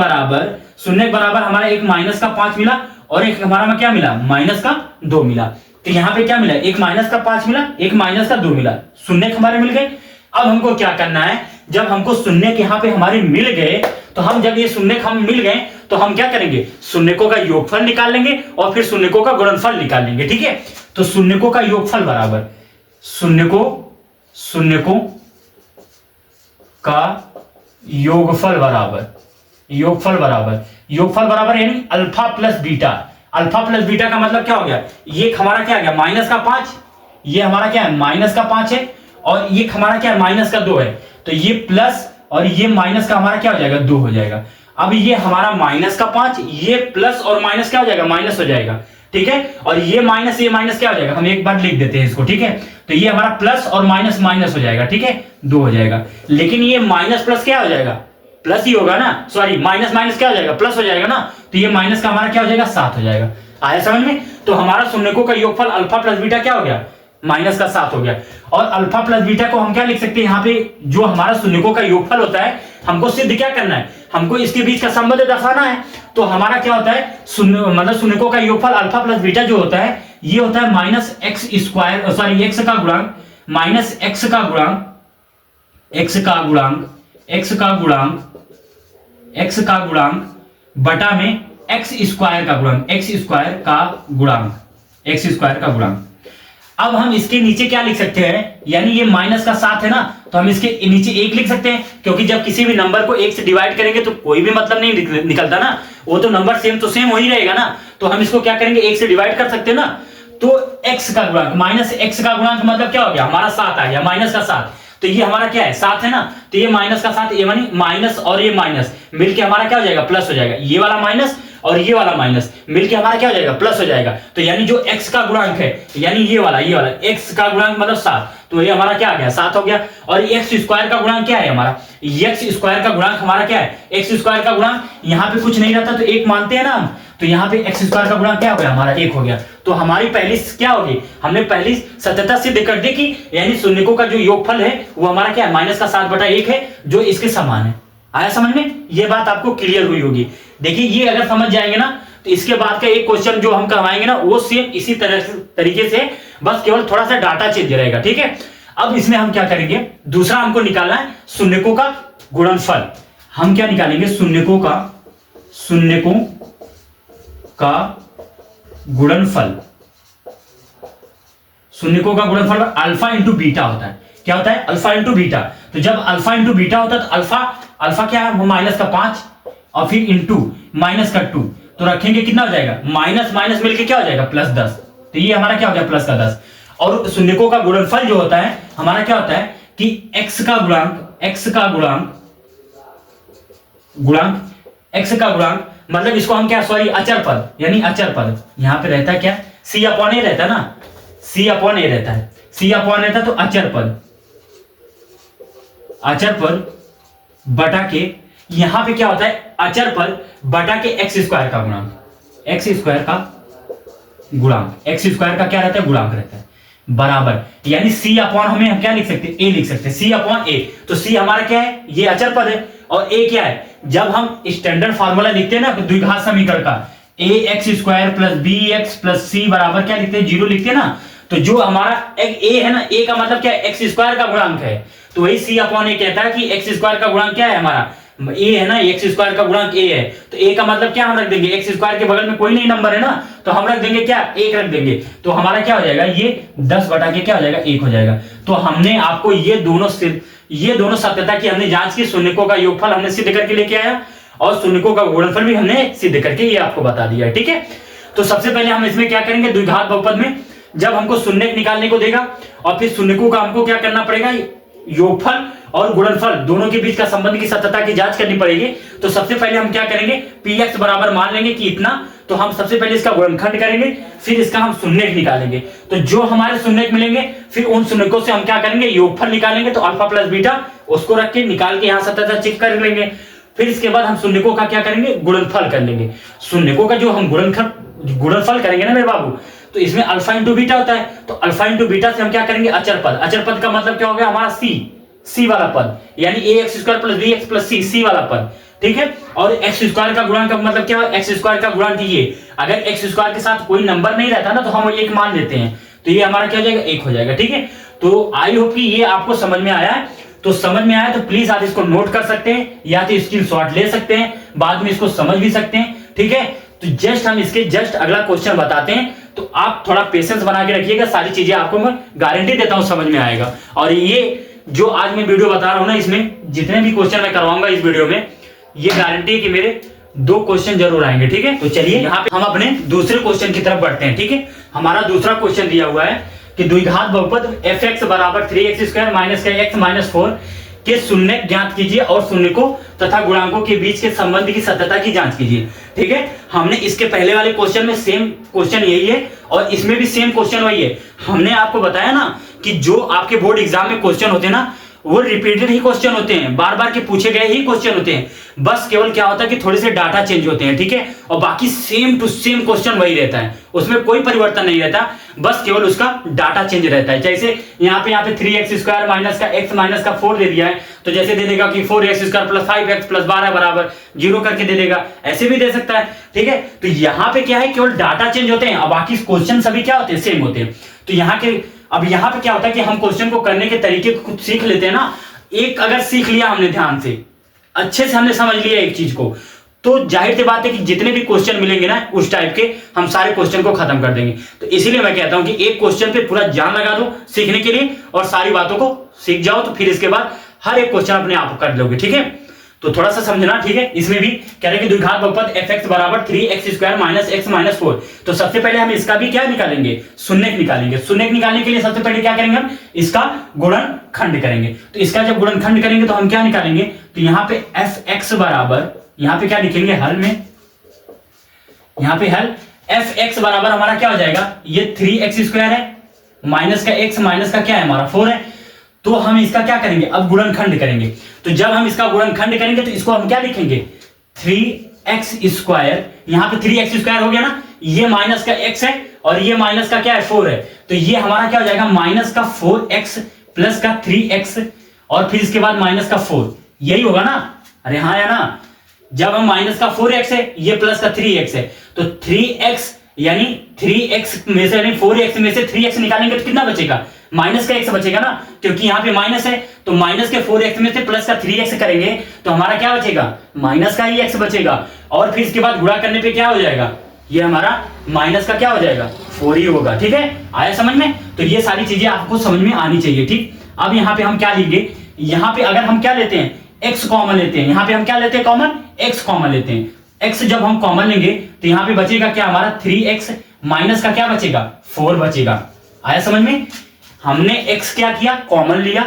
बराबर हमारा एक माइनस का 5 मिला और एक हमारा में क्या मिला, माइनस का 2 मिला। तो यहाँ पे क्या मिला, एक माइनस का 5 मिला, एक माइनस का 2 मिला, शून्य हमारे मिल गए। अब हमको क्या करना है, जब हमको शून्य यहाँ पे हमारे मिल गए तो हम जब ये शून्य हम मिल गए तो हम क्या करेंगे, शून्यकों का योगफल निकाल लेंगे और फिर शून्यकों का गुणनफल निकाल लेंगे। ठीक है, तो शून्यकों का योगफल बराबर शून्यकों का योगफल बराबर यानी alpha plus beta. Alpha plus beta का मतलब क्या हो गया, ये हमारा क्या आ गया, माइनस का 5, ये हमारा क्या है, माइनस का 5 है और ये हमारा क्या है, माइनस का 2 है। तो ये प्लस और ये माइनस का हमारा क्या हो जाएगा, 2 हो जाएगा। अब ये हमारा माइनस का 5, ये प्लस और माइनस क्या हो जाएगा, माइनस हो जाएगा। ठीक है, और ये माइनस क्या हो जाएगा, हम एक बार लिख देते हैं इसको। ठीक है, तो ये हमारा प्लस और माइनस माइनस हो जाएगा। ठीक है, 2 हो जाएगा। लेकिन ये माइनस प्लस क्या हो जाएगा, प्लस ही होगा ना, सॉरी माइनस माइनस क्या हो जाएगा, प्लस हो जाएगा ना। तो ये माइनस का हमारा क्या हो जाएगा, 7 हो जाएगा। आया समझ में। तो हमारा शून्यकों का योगफल अल्फा प्लस बीटा क्या हो गया, माइनस का 7 हो गया। और अल्फा प्लस बीटा को हम क्या लिख सकते हैं, यहाँ पे जो हमारा शून्यकों का योगफल होता है हमको सिद्ध क्या करना है, हमको इसके बीच का संबंध दर्शाना है। तो हमारा क्या होता है, मतलब शून्यकों का योगफल अल्फा प्लस बीटा जो होता है ये होता है minus x square, sorry x का गुणांक माइनस एक्स का गुणांक बटा में एक्स स्क्वायर का गुणांक। अब हम इसके नीचे क्या लिख सकते हैं, यानी ये माइनस का 7 है ना, तो हम इसके नीचे 1 लिख सकते हैं, क्योंकि जब किसी भी नंबर को 1 से डिवाइड करेंगे तो कोई भी मतलब नहीं निकलता ना, वो तो नंबर सेम तो सेम हो ही रहेगा ना। तो हम इसको क्या करेंगे, 1 से डिवाइड कर सकते हैं ना। तो x का गुणांक माइनस x का गुणांक मतलब क्या हो गया, हमारा 7 आ गया, माइनस का 7। तो ये हमारा क्या है, 7 है ना, तो ये माइनस का 7, ये मानी माइनस और ये माइनस मिलके हमारा क्या हो जाएगा, प्लस हो जाएगा। ये वाला माइनस और ये वाला माइनस मिलके हमारा क्या हो जाएगा, प्लस हो जाएगा। तो यानी जो x का गुणांक है, यानी ये वाला x का गुणांक मतलब 7, तो ये हमारा क्या आ गया, 7 हो गया। और x स्क्वायर का गुणांक क्या है हमारा, x स्क्वायर का गुणांक हमारा क्या है, x स्क्वायर का गुणांक यहाँ पे कुछ नहीं रहता तो 1 मानते हैं ना हम, तो यहाँ पे x स्क्वायर का गुणांक क्या हो गया, हमारा 1 हो गया। तो हमारी पहली क्या होगी, हमने पहली सत्यता सिद्ध कर दी कि यानी शून्यकों का जो योगफल है वो हमारा क्या है, माइनस का 7/1 है, जो इसके समान है। आया समझ में, ये बात आपको क्लियर हुई होगी। देखिए ये अगर समझ जाएंगे ना तो इसके बाद का एक क्वेश्चन जो हम करवाएंगे ना वो सेम इसी तरीके से बस केवल थोड़ा सा डाटा चेंज रहेगा, ठीक है। अब इसमें हम क्या करेंगे, दूसरा हमको निकालना है शून्यकों का गुणनफल। हम क्या निकालेंगे, शून्यकों का गुणनफल। शून्यकों का गुणनफल अल्फा इंटू बीटा होता है। क्या होता है, अल्फा इंटू बीटा। तो जब अल्फा इंटू बीटा होता है तो अल्फा क्या है, वो माइनस का 5 और फिर इंटू माइनस का 2, तो रखेंगे कितना हो जाएगा, माइनस माइनस मिलके क्या हो जाएगा, +10। तो ये हमारा क्या हो गया, प्लस का 10। और शून्यकों का गुणनफल जो होता है हमारा क्या होता है कि x का गुणांक मतलब इसको हम क्या, सॉरी अचर पद, यानी अचर पद यहां पे रहता है क्या, c/a रहता है ना, c/a रहता है, c/a रहता है। तो अचर पद बटा के, यहां पे क्या होता है, अचर पद बटा के x² का गुणांक, x² का क्या रहता है, गुणांक रहता है, बराबर, यानी c/, हम क्या लिख सकते हैं, a लिख सकते हैं, c/a। तो c हमारा क्या है, ये अचर पद है, और a क्या है, जब हम स्टैंडर्ड फार्मूला लिखते हैं ना द्विघात समीकरण का, ax² + bx + c बराबर क्या लिखते हैं, 0 लिखते हैं ना। तो जो हमारा a है ना, a का मतलब क्या है, x² का गुणांक है। तो वही c/a कहता है कि x² का गुणांक क्या है, हमारा a है ना, x² का गुणांक a है। तो a का मतलब क्या हम रख देंगे, x² के बगल में कोई नहीं नंबर है ना, तो हम रख देंगे क्या, 1 रख देंगे। तो हमारा क्या हो जाएगा, ये 10 बटा के क्या हो जाएगा, 1 हो जाएगा। तो हमने आपको ये दोनों सत्यता की हमने जांच की, शून्यकों का योगफल हमने सिद्ध करके लेके आया और शून्यकों का गुणनफल भी हमने सिद्ध करके ये आपको बता दिया है, ठीक है। तो सबसे पहले हम इसमें क्या करेंगे, द्विघात बहुपद में जब हमको शून्यक निकालने को देगा और फिर शून्यकों का हमको क्या करना पड़ेगा, योगफल और गुणनफल दोनों के बीच का संबंध की सत्यता की जांच करनी पड़ेगी। तो सबसे पहले हम क्या करेंगे, px बराबर मान लेंगे कि इतना, तो हम सबसे पहले इसका गुणनखंड करेंगे, फिर इसका हम शून्यक निकालेंगे। तो जो हमारे शून्यक मिलेंगे फिर उन शून्यकों से हम क्या करेंगे, योगफल निकालेंगे। तो अल्फा प्लस बीटा उसको रख के निकाल के यहाँ सत्यता चेक कर लेंगे। फिर इसके बाद हम शून्यकों का क्या करेंगे, गुणनफल कर लेंगे। शून्यकों का जो हम गुणनफल करेंगे ना मेरे बाबू, तो इसमें अल्फा इंटू बीटा होता है। तो अल्फा इंटू बीटा से हम क्या करेंगे, अचर पद का मतलब क्या हो गया हमारा, c वाला पद, यानी ax² + bx + c वाला पद, ठीक है। और x² का गुणांक का मतलब क्या है, x² का गुणांक ये, अगर x² के साथ कोई नंबर नहीं रहता ना तो हम 1 मान लेते हैं, तो ये हमारा क्या हो जाएगा, 1 हो जाएगा, ठीक है। तो आई होप कि ये आपको समझ में आया है। तो समझ में आया तो प्लीज आप इसको नोट कर सकते हैं या तो स्क्रीनशॉट ले सकते हैं, बाद में इसको समझ भी सकते हैं, ठीक है। तो हम इसके अगला क्वेश्चन बताते हैं, तो आप थोड़ा पेशेंस बना के रखिएगा, सारी चीजें आपको मैं गारंटी देता हूं समझ में आएगा। और ये जो आज मैं वीडियो बता रहा हूं ना, इसमें जितने भी क्वेश्चन मैं करवाऊंगा इस वीडियो में, ये गारंटी है कि मेरे 2 क्वेश्चन जरूर आएंगे, ठीक है। तो चलिए यहाँ पे हम अपने दूसरे क्वेश्चन की तरफ बढ़ते हैं, ठीक है। हमारा दूसरा क्वेश्चन दिया हुआ है कि द्विघात बहुपद fx बराबर 3x² - x - 4 के शून्यक ज्ञात कीजिए और शून्यकों तथा गुणांकों के बीच के संबंध की सत्यता की जांच कीजिए, ठीक है। हमने इसके पहले वाले क्वेश्चन में सेम क्वेश्चन यही है और इसमें भी सेम क्वेश्चन वही है। हमने आपको बताया ना कि जो आपके बोर्ड एग्जाम में क्वेश्चन होते हैं ना, वो रिपीटेड ही क्वेश्चन होते हैं, बार बार के पूछे गए ही क्वेश्चन होते हैं, बस केवल क्या होता है कि थोड़े से डाटा चेंज होते हैं, ठीक है। और बाकी सेम टू सेम क्वेश्चन वही रहता है, उसमें कोई परिवर्तन नहीं रहता, बस केवल उसका डाटा चेंज रहता है। जैसे यहाँ पे 3x² माइनस का x माइनस का 4 दे दिया है, तो जैसे दे देगा कि 4x² + 5x + 12 बराबर 0 करके दे देगा, ऐसे भी दे सकता है, ठीक है। तो यहाँ पे क्या है, केवल डाटा चेंज होते हैं और बाकी क्वेश्चन सभी क्या होते हैं, सेम होते हैं। तो यहाँ पे क्या होता है कि हम क्वेश्चन को करने के तरीके को कुछ सीख लेते हैं ना। एक अगर सीख लिया हमने, ध्यान से अच्छे से हमने समझ लिया एक चीज को, तो जाहिर सी बात है कि जितने भी क्वेश्चन मिलेंगे ना उस टाइप के, हम सारे क्वेश्चन को खत्म कर देंगे। तो इसीलिए मैं कहता हूं कि एक क्वेश्चन पे पूरा जान लगा दो सीखने के लिए और सारी बातों को सीख जाओ, तो फिर इसके बाद हर एक क्वेश्चन अपने आप कर लोगे, ठीक है। तो थोड़ा सा समझना, ठीक है। इसमें भी कह रहे हैं कि द्विघात बहुपद fx बराबर 3x² - x - 4। तो सबसे पहले हम इसका भी क्या निकालेंगे, शून्यक निकालेंगे। शून्यक निकालने के लिए सबसे पहले क्या करेंगे, हम इसका गुणनखंड करेंगे। तो इसका जब गुणनखंड करेंगे तो हम क्या निकालेंगे, तो यहाँ पे fx बराबर, यहाँ पे क्या लिखेंगे हल में, यहाँ पे हल fx बराबर हमारा क्या हो जाएगा, ये 3x² है, माइनस का x माइनस का क्या है हमारा 4 है। तो हम इसका क्या करेंगे, अब गुणनखंड करेंगे। तो जब हम इसका गुणनखंड करेंगे तो इसको हम क्या लिखेंगे, 3x², यहाँ पे 3x² हो गया ना, ये माइनस का x है और ये माइनस का क्या है 4 है, तो ये हमारा क्या हो जाएगा, माइनस का 4x प्लस का 3x और फिर इसके बाद माइनस का 4, यही होगा ना, अरे हाँ या ना। जब हम माइनस का 4x है, ये प्लस का 3x है, तो 3x यानी 3x में से, यानी 4x में से 3x निकालेंगे तो कितना बचेगा, माइनस का x बचेगा ना, क्योंकि यहाँ पे माइनस है, तो माइनस के 4x में से प्लस का 3x करेंगे तो हमारा क्या बचेगा, माइनस का ही x बचेगा, और फिर इसके बाद गुणा करने पे क्या हो जाएगा, ये हमारा माइनस का क्या हो जाएगा, 4 ही होगा। ठीक है, आया समझ में। तो ये सारी चीजें आपको समझ में आनी चाहिए। ठीक, अब यहाँ पे हम क्या लेंगे, यहाँ पे अगर हम क्या लेते हैं, x कॉमन लेते हैं, यहाँ पे हम क्या लेते हैं कॉमन, x कॉमन लेते हैं। x जब हम कॉमन लेंगे तो यहाँ पे बचेगा क्या हमारा 3x, माइनस का क्या बचेगा 4 बचेगा। आया समझ में। हमने x क्या किया, कॉमन लिया।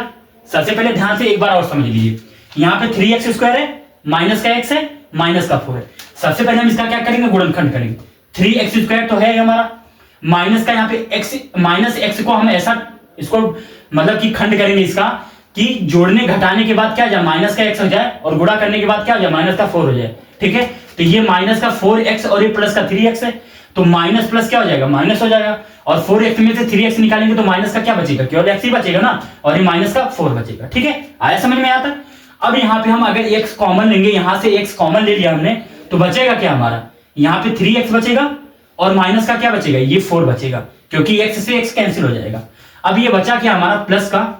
सबसे पहले ध्यान से एक बार और समझ लीजिए, यहाँ पे 3x स्क्वायर है, माइनस का x है, माइनस का 4 है। सबसे पहले हम इसका क्या करेंगे, गुणनखंड करेंगे। 3x स्क्वायर तो है हमारा, माइनस का यहाँ पे x, माइनस x को हम ऐसा इसको मतलब कि खंड करेंगे इसका, कि जोड़ने घटाने के बाद क्या हो जाए, माइनस का x हो जाए, और गुणा करने के बाद क्या हो जाए, माइनस का 4 हो जाए। ठीक है, तो ये माइनस का 4x और ये प्लस का 3x है, तो माइनस प्लस क्या हो जाएगा, माइनस हो जाएगा, और 4x में से 3x निकालेंगे तो माइनस का क्या बचेगा, केवल x ही बचेगा ना, और ये माइनस का 4 बचेगा। ठीक है, आया समझ में आता। अब यहाँ पे हम अगर x कॉमन लेंगे, यहां से x कॉमन ले लिया हमने, तो बचेगा क्या हमारा, यहाँ पे 3x बचेगा, और माइनस का क्या बचेगा, ये 4 बचेगा, क्योंकि x से x कैंसिल हो जाएगा। अब ये बचा क्या हमारा प्लस का,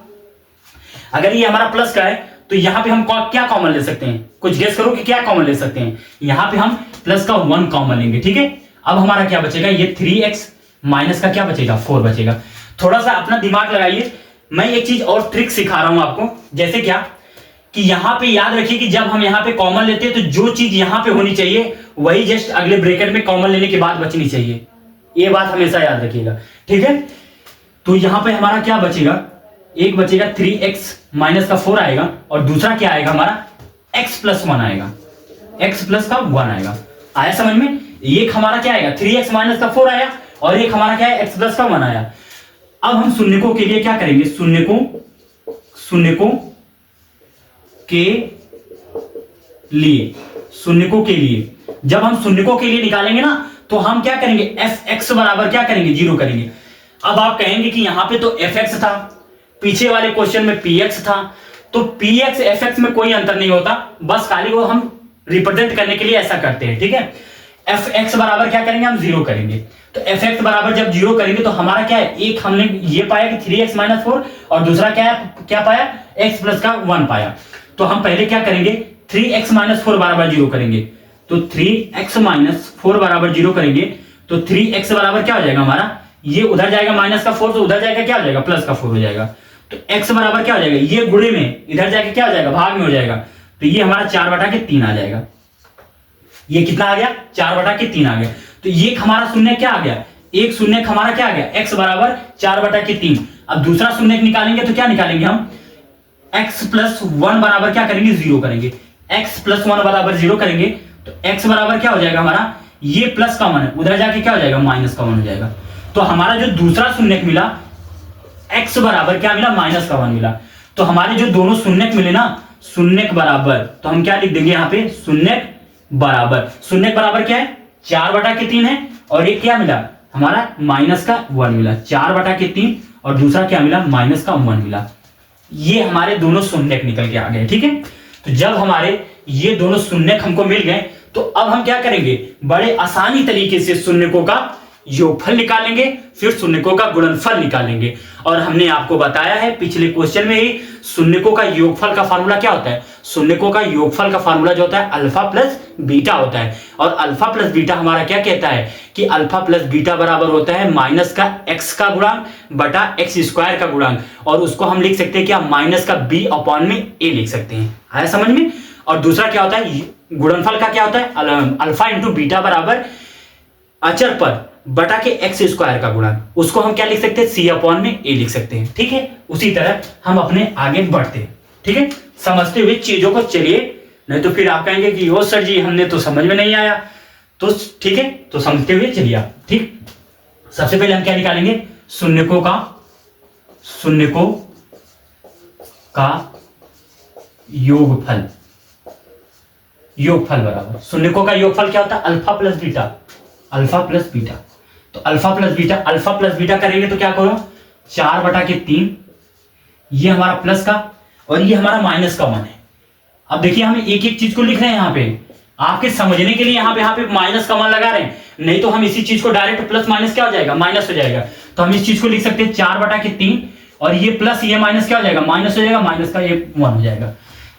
अगर ये हमारा प्लस का है तो यहाँ पे हम क्या कॉमन ले सकते हैं, कुछ गेस करो कि क्या कॉमन ले सकते हैं। यहाँ पे हम प्लस का 1 कॉमन लेंगे। ठीक है, अब हमारा क्या बचेगा, ये 3x, माइनस का क्या बचेगा, 4 बचेगा। थोड़ा सा अपना दिमाग लगाइए, मैं एक चीज और ट्रिक सिखा रहा हूं आपको। जैसे क्या कि यहाँ पे याद रखिए कि जब हम यहाँ पे कॉमन लेते हैं तो जो चीज यहाँ पे होनी चाहिए वही जस्ट अगले ब्रैकेट में कॉमन लेने के बाद बचनी चाहिए, ये बात हमेशा याद रखिएगा। ठीक है, तो यहाँ पे हमारा क्या बचेगा, एक बचेगा 3x माइनस का 4 आएगा, और दूसरा क्या आएगा हमारा x प्लस 1 आएगा, x प्लस का 1 आएगा। आया समझ में। एक हमारा क्या आएगा 3x माइनस का 4 आया, और एक हमारा क्या है x प्लस का 1 आया। अब हम शून्यकों के लिए क्या करेंगे, शून्यकों के लिए जब हम शून्यकों के लिए निकालेंगे ना, तो हम क्या करेंगे, fx बराबर क्या करेंगे, 0 करेंगे। अब आप कहेंगे कि यहां पे तो fx था, पीछे वाले क्वेश्चन में px था, तो px fx में कोई अंतर नहीं होता, बस खाली वो हम रिप्रेजेंट करने के लिए ऐसा करते हैं। ठीक है, fx बराबर क्या करेंगे, हम 0 करेंगे। तो fx बराबर जब 0 करेंगे तो हमारा क्या है, एक हमने ये पाया कि 3x माइनस 4, और दूसरा क्या पाया, x प्लस का 1 पाया। तो हम पहले क्या करेंगे, 3x माइनस 4 बराबर 0 करेंगे। तो 3x माइनस 4 बराबर 0 करेंगे, तो 3x बराबर क्या हो जाएगा हमारा, ये उधर जाएगा माइनस का 4, तो उधर जाएगा क्या हो जाएगा, प्लस का 4 हो जाएगा। तो x बराबर क्या हो जाएगा, ये गुणे में इधर जाके क्या हो जाएगा, भाग में हो जाएगा, तो ये हमारा 4/3 आ जाएगा। ये कितना आ गया, 4/3 आ गया। तो ये हमारा शून्य क्या आ गया, एक शून्य हमारा क्या आ गया, x बराबर 4/3। अब दूसरा शून्य निकालेंगे तो क्या निकालेंगे हम, x प्लस 1 बराबर क्या करेंगे, 0 करेंगे। x प्लस 1 बराबर 0 करेंगे तो x बराबर क्या हो जाएगा हमारा, ये प्लस का 1 है, उधर जाके क्या हो जाएगा, माइनस का 1 हो जाएगा। तो हमारा जो दूसरा शून्य मिला, x बराबर क्या मिला, माइनस का 1 मिला। तो हमारे जो दोनों शून्य मिले ना, शून्य बराबर, तो हम क्या लिख देंगे यहाँ पे, शून्य बराबर क्या है, 4/3 है, और एक क्या मिला हमारा, माइनस का 1 मिला। 4/3 और दूसरा क्या मिला, माइनस का 1 मिला। ये हमारे दोनों शून्य निकल के आ गए। ठीक है, तो जब हमारे ये दोनों शून्य हमको मिल गए, तो अब हम क्या करेंगे, बड़े आसानी तरीके से शून्यकों का योगफल निकालेंगे, फिर शून्यकों का गुणनफल निकालेंगे। और हमने आपको बताया है पिछले क्वेश्चन में ही, शून्यकों का योगफल का फार्मूला क्या होता है, शून्यकों का योगफल का फार्मूला जो होता है अल्फा प्लस बीटा होता है। और अल्फा प्लस बीटा हमारा क्या कहता है कि अल्फा प्लस बीटा बराबर होता है माइनस का x का गुणांक बटा x स्क्वायर का गुणांक, और उसको हम लिख सकते हैं क्या, माइनस का b अपॉन में a लिख सकते हैं। आया समझ में। और दूसरा क्या होता है, गुणनफल का क्या होता है, अल्फा इंटू बीटा बराबर अचर पर बटा के x स्क्वायर का गुणा, उसको हम क्या लिख सकते हैं, c अपॉन में a लिख सकते हैं। ठीक है, उसी तरह हम अपने आगे बढ़ते हैं। ठीक है, समझते हुए चीजों को चलिए, नहीं तो फिर आप कहेंगे कि ओ सर जी हमने तो समझ में नहीं आया। तो ठीक है, तो समझते हुए चलिए आप। ठीक, सबसे पहले हम क्या निकालेंगे, शून्यकों का योगफल बराबर, शून्यकों का योगफल क्या होता है, अल्फा प्लस बीटा। तो अल्फा प्लस बीटा करेंगे तो क्या करो, 4/3, ये हमारा प्लस का और ये हमारा माइनस का 1 है। अब देखिए हम एक एक चीज को लिख रहे हैं यहाँ पे, आपके समझने के लिए यहाँ पे माइनस का मान लगा रहे हैं, नहीं तो हम इसी चीज को डायरेक्ट प्लस माइनस क्या हो जाएगा, माइनस हो जाएगा। तो हम इस चीज को लिख सकते हैं 4/3 और ये प्लस ये माइनस क्या हो जाएगा, माइनस हो जाएगा, माइनस का ये 1 हो जाएगा।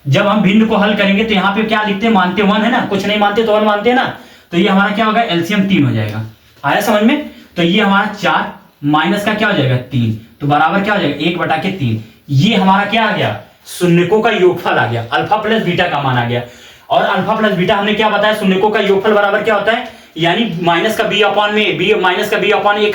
जब हम भिन्न को हल करेंगे तो यहाँ पे क्या लिखते हैं, मानते 1 है ना, कुछ नहीं मानते तो 1 मानते हैं ना, तो ये हमारा क्या होगा, एलसीएम 3 हो जाएगा। आया समझ में? तो ये हमारा 4 माइनस का क्या हो जाएगा 3, तो बराबर क्या हो जाएगा 1/3। ये हमारा क्या आ गया, शून्यकों का योगफल आ गया, अल्फा प्लस बीटा का मान आ गया। और अल्फा प्लस बीटा हमने क्या बताया, शून्यकों का योगफल बराबर क्या होता है, यानी माइनस का बी अपॉन में बी माइनस का बी अपॉन ए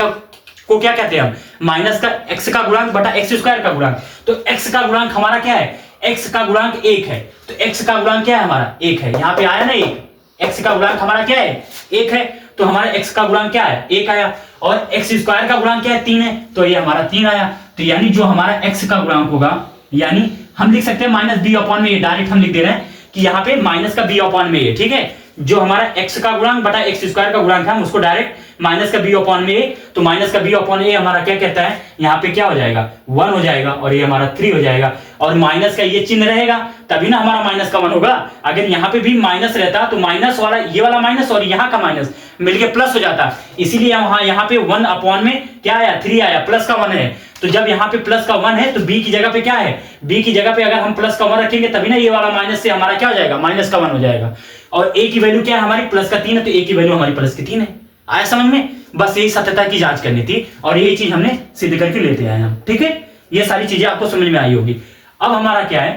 को क्या कहते हैं हम, माइनस का एक्स का गुणांक बटा एक्स स्क्वायर का गुणांक। तो एक्स का गुणांक हमारा क्या है, एक्स का गुणांक 1 है, तो एक्स का गुणांक क्या है हमारा 1 है। यहाँ पे आया ना 1, एक्स का गुणांक हमारा क्या है 1 है, तो हमारा एक्स का गुणांक क्या है 1 आया। और एक्स स्क्वायर का गुणांक क्या है 3 है, तो ये हमारा 3 आया। तो यानी जो हमारा एक्स का गुणांक होगा, यानी हम लिख सकते हैं माइनस बी अपॉन में, डायरेक्ट हम लिख दे रहे हैं कि यहाँ पे माइनस का बी अपॉन में है, ठीक है। जो हमारा एक्स का गुणांक बटा एक्स स्क्वायर का गुणांक है, हम उसको डायरेक्ट माइनस का बी अपॉन में ए, तो माइनस का बी अपॉन ए हमारा क्या कहता है, यहाँ पे क्या हो जाएगा 1 हो जाएगा और ये हमारा 3 हो जाएगा। और माइनस का ये चिन्ह रहेगा तभी ना हमारा माइनस का 1 होगा। अगर यहाँ पे भी माइनस रहता तो माइनस वाला ये वाला माइनस और यहाँ का माइनस मिलके प्लस हो जाता, इसीलिए यहाँ पे 1 अपॉन में क्या आया 3 आया, प्लस का 1 है। तो जब यहाँ पे प्लस का 1 है तो बी की जगह पे क्या है, बी की जगह पे अगर हम प्लस का 1 रखेंगे तभी ना ये वाला माइनस से हमारा क्या हो जाएगा, माइनस का 1 हो जाएगा। और ए की वैल्यू क्या है हमारी प्लस का 3 है, तो ए की वैल्यू हमारी प्लस की 3 है। आया समझ में? बस यही सत्यता की जांच करनी थी और यही चीज हमने सिद्ध करके लेते आए हम, ठीक है। ये सारी चीजें आपको समझ में आई होगी। अब हमारा क्या है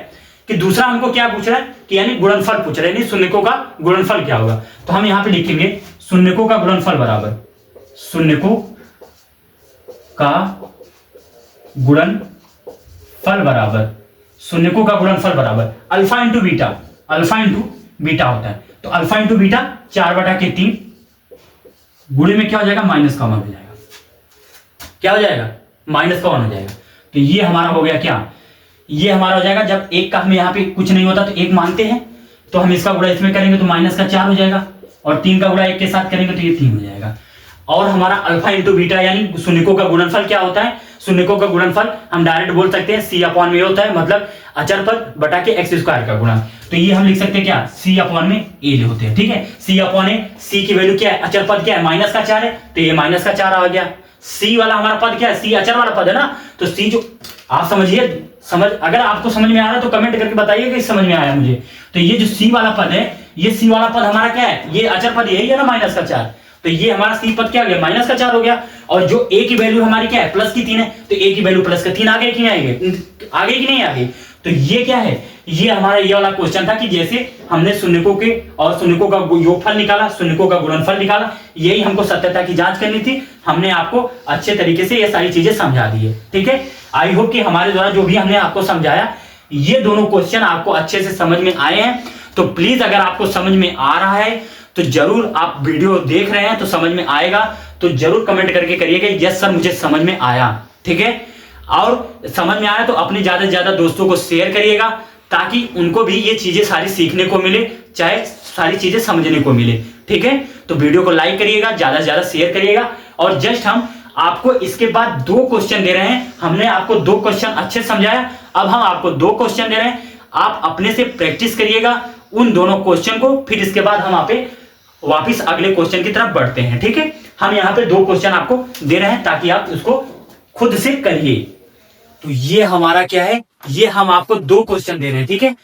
कि दूसरा हमको क्या पूछ रहा है कि यानी गुणनफल पूछ रहे हैं, शून्यकों का गुणनफल क्या होगा। तो हम यहाँ पे लिखेंगे शून्यकों का गुणनफल बराबर शून्यकों का गुणनफल बराबर शून्यकों का गुणनफल बराबर alpha into beta, alpha into beta होता है। तो अल्फा इंटू बीटा 4/3 गुणे में क्या हो जाएगा, माइनस का 1 हो जाएगा। क्या हो जाएगा, माइनस का 1 हो जाएगा। तो ये हमारा हो गया क्या, ये हमारा हो जाएगा जब एक का हमें यहाँ पे कुछ नहीं होता तो 1 मानते हैं, तो हम इसका गुणा इसमें करेंगे तो माइनस का 4 हो जाएगा, और 3 का गुणा 1 के साथ करेंगे तो ये 3 हो जाएगा। और हमारा अल्फा इंटू बीटा यानी शून्यकों का गुणनफल क्या होता है, शून्यकों का गुणनफल हम डायरेक्ट बोल सकते हैं सी अपॉन में होता है, मतलब अचर पद बटा के एक्स स्क्वायर का गुणा। तो ये हम लिख सकते हैं क्या, सी अपॉन में ए होते हैं, ठीक है। सी अपॉन ए, सी की वैल्यू क्या है, अचर पद क्या है माइनस का 4 है, तो ये माइनस का 4 आ गया। सी वाला हमारा पद क्या है, सी अचर वाला पद है ना, तो सी जो आप समझिए, अगर आपको समझ में आ रहा है तो कमेंट करके बताइए कि समझ में आया मुझे। तो ये जो सी वाला पद है, ये सी वाला पद हमारा क्या है, ये अचर पद यही है ना माइनस का 4, तो ये हमारा सी पद क्या हो गया, माइनस का 4 हो गया। और जो ए की वैल्यू हमारी क्या है, प्लस की 3 है, तो ए की वैल्यू प्लस का 3 आ गई कि नहीं आ गई कि नहीं आ गई। तो ये क्या है, ये हमारा ये वाला क्वेश्चन था कि जैसे हमने शून्यकों के और शून्यकों का योगफल निकाला, शून्यकों का गुणनफल निकाला, यही हमको सत्यता की जांच करनी थी। हमने आपको अच्छे तरीके से ये सारी चीजें समझा दी है, ठीक है। आई होप कि हमारे द्वारा जो भी हमने आपको समझाया, ये दोनों क्वेश्चन आपको अच्छे से समझ में आए हैं। तो प्लीज अगर आपको समझ में आ रहा है तो जरूर, आप वीडियो देख रहे हैं तो समझ में आएगा तो जरूर कमेंट करके करिएगा यस सर मुझे समझ में आया, ठीक है। और समझ में आया तो अपने ज्यादा से ज्यादा दोस्तों को शेयर करिएगा ताकि उनको भी ये चीजें सारी सीखने को मिले, चाहे सारी चीजें समझने को मिले, ठीक है। तो वीडियो को लाइक करिएगा, ज्यादा से ज्यादा शेयर करिएगा। और जस्ट हम आपको इसके बाद 2 क्वेश्चन दे रहे हैं। हमने आपको 2 क्वेश्चन अच्छे समझाया, अब हम आपको 2 क्वेश्चन दे रहे हैं। आप अपने से प्रैक्टिस करिएगा उन दोनों क्वेश्चन को, फिर इसके बाद हम आप वापिस अगले क्वेश्चन की तरफ बढ़ते हैं, ठीक है। हम यहाँ पे 2 क्वेश्चन आपको दे रहे हैं ताकि आप उसको खुद से करिए। तो ये हमारा क्या है, ये हम आपको 2 क्वेश्चन दे रहे हैं, ठीक है।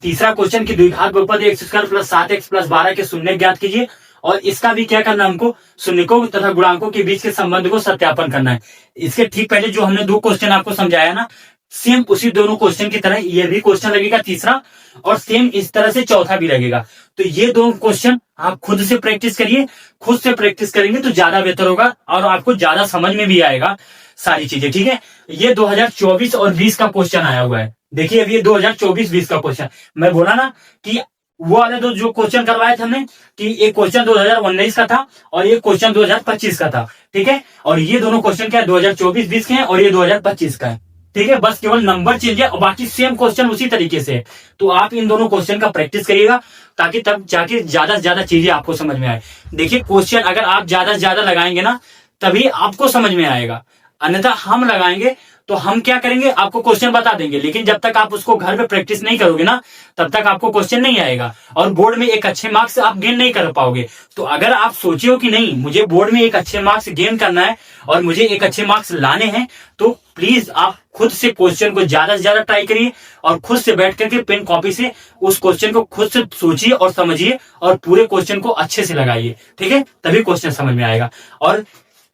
तीसरा क्वेश्चन की द्विघात बहुपद x square plus 7x plus 12 के शून्य ज्ञात कीजिए, और इसका भी क्या करना है हमको, शून्यकों तथा गुणांकों के बीच के संबंध को सत्यापन करना है। इसके ठीक पहले जो हमने 2 क्वेश्चन आपको समझाया ना, सेम उसी दोनों क्वेश्चन की तरह ये भी क्वेश्चन लगेगा तीसरा, और सेम इस तरह से चौथा भी लगेगा। तो ये 2 क्वेश्चन आप खुद से प्रैक्टिस करिए, खुद से प्रैक्टिस करेंगे तो ज्यादा बेहतर होगा और आपको ज्यादा समझ में भी आएगा सारी चीजें, ठीक है। ये 2024 और 20 का क्वेश्चन आया हुआ है, देखिए अभी ये 2024-20 का क्वेश्चन। मैं बोला ना कि वो वाले 2 जो क्वेश्चन करवाए थे हमने, कि एक क्वेश्चन 2019 का था और ये क्वेश्चन 2025 का था, ठीक है। और ये दोनों क्वेश्चन क्या है, 2024-20 के हैं और ये 2025 का है, ठीक है। बस केवल नंबर चेंज है और बाकी सेम क्वेश्चन उसी तरीके से है। तो आप इन दोनों क्वेश्चन का प्रैक्टिस करिएगा ताकि तब जाके ज्यादा से ज्यादा चीजें आपको समझ में आए। देखिए क्वेश्चन अगर आप ज्यादा से ज्यादा लगाएंगे ना तभी आपको समझ में आएगा, अन्यथा हम लगाएंगे तो हम क्या करेंगे, आपको क्वेश्चन बता देंगे, लेकिन जब तक आप उसको घर में प्रैक्टिस नहीं करोगे ना, तब तक आपको क्वेश्चन नहीं आएगा और बोर्ड में एक अच्छे मार्क्स आप गेन नहीं कर पाओगे। तो अगर आप सोचे हो कि नहीं मुझे बोर्ड में एक अच्छे मार्क्स गेन करना है और मुझे एक अच्छे मार्क्स लाने हैं, तो प्लीज आप खुद से क्वेश्चन को ज्यादा से ज्यादा ट्राई करिए और खुद से बैठ करके पेन कॉपी से उस क्वेश्चन को खुद से सोचिए और समझिए और पूरे क्वेश्चन को अच्छे से लगाइए, ठीक है, तभी क्वेश्चन समझ में आएगा। और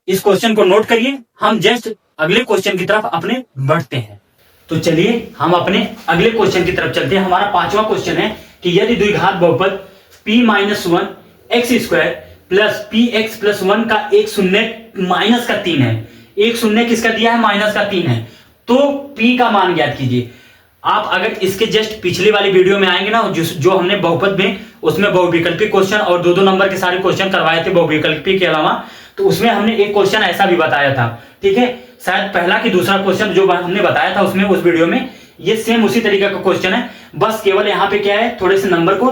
इस क्वेश्चन को नोट करिए, हम जस्ट अगले क्वेश्चन की तरफ अपने बढ़ते हैं। तो चलिए हम अपने अगले क्वेश्चन की तरफ चलते हैं। हमारा 5वां क्वेश्चन है कि यदि द्विघात बहुपद p-1 x square plus P x plus 1 का एक शून्य माइनस का 3 है, एक शून्य किसका दिया है, माइनस का 3 है, तो p का मान ज्ञात कीजिए। आप अगर इसके जस्ट पिछले वाली वीडियो में आएंगे ना, जो हमने बहुपद में, उसमें बहुविकल्पी क्वेश्चन और 2-2 नंबर के सारे क्वेश्चन करवाए थे बहुविकल्पी के अलावा, तो उसमें हमने एक क्वेश्चन ऐसा भी बताया था, ठीक है, शायद पहला कि दूसरा क्वेश्चन जो हमने बताया था उसमें, उस वीडियो में, ये सेम उसी तरीके का क्वेश्चन है, बस केवल यहाँ पे क्या है, थोड़े से नंबर को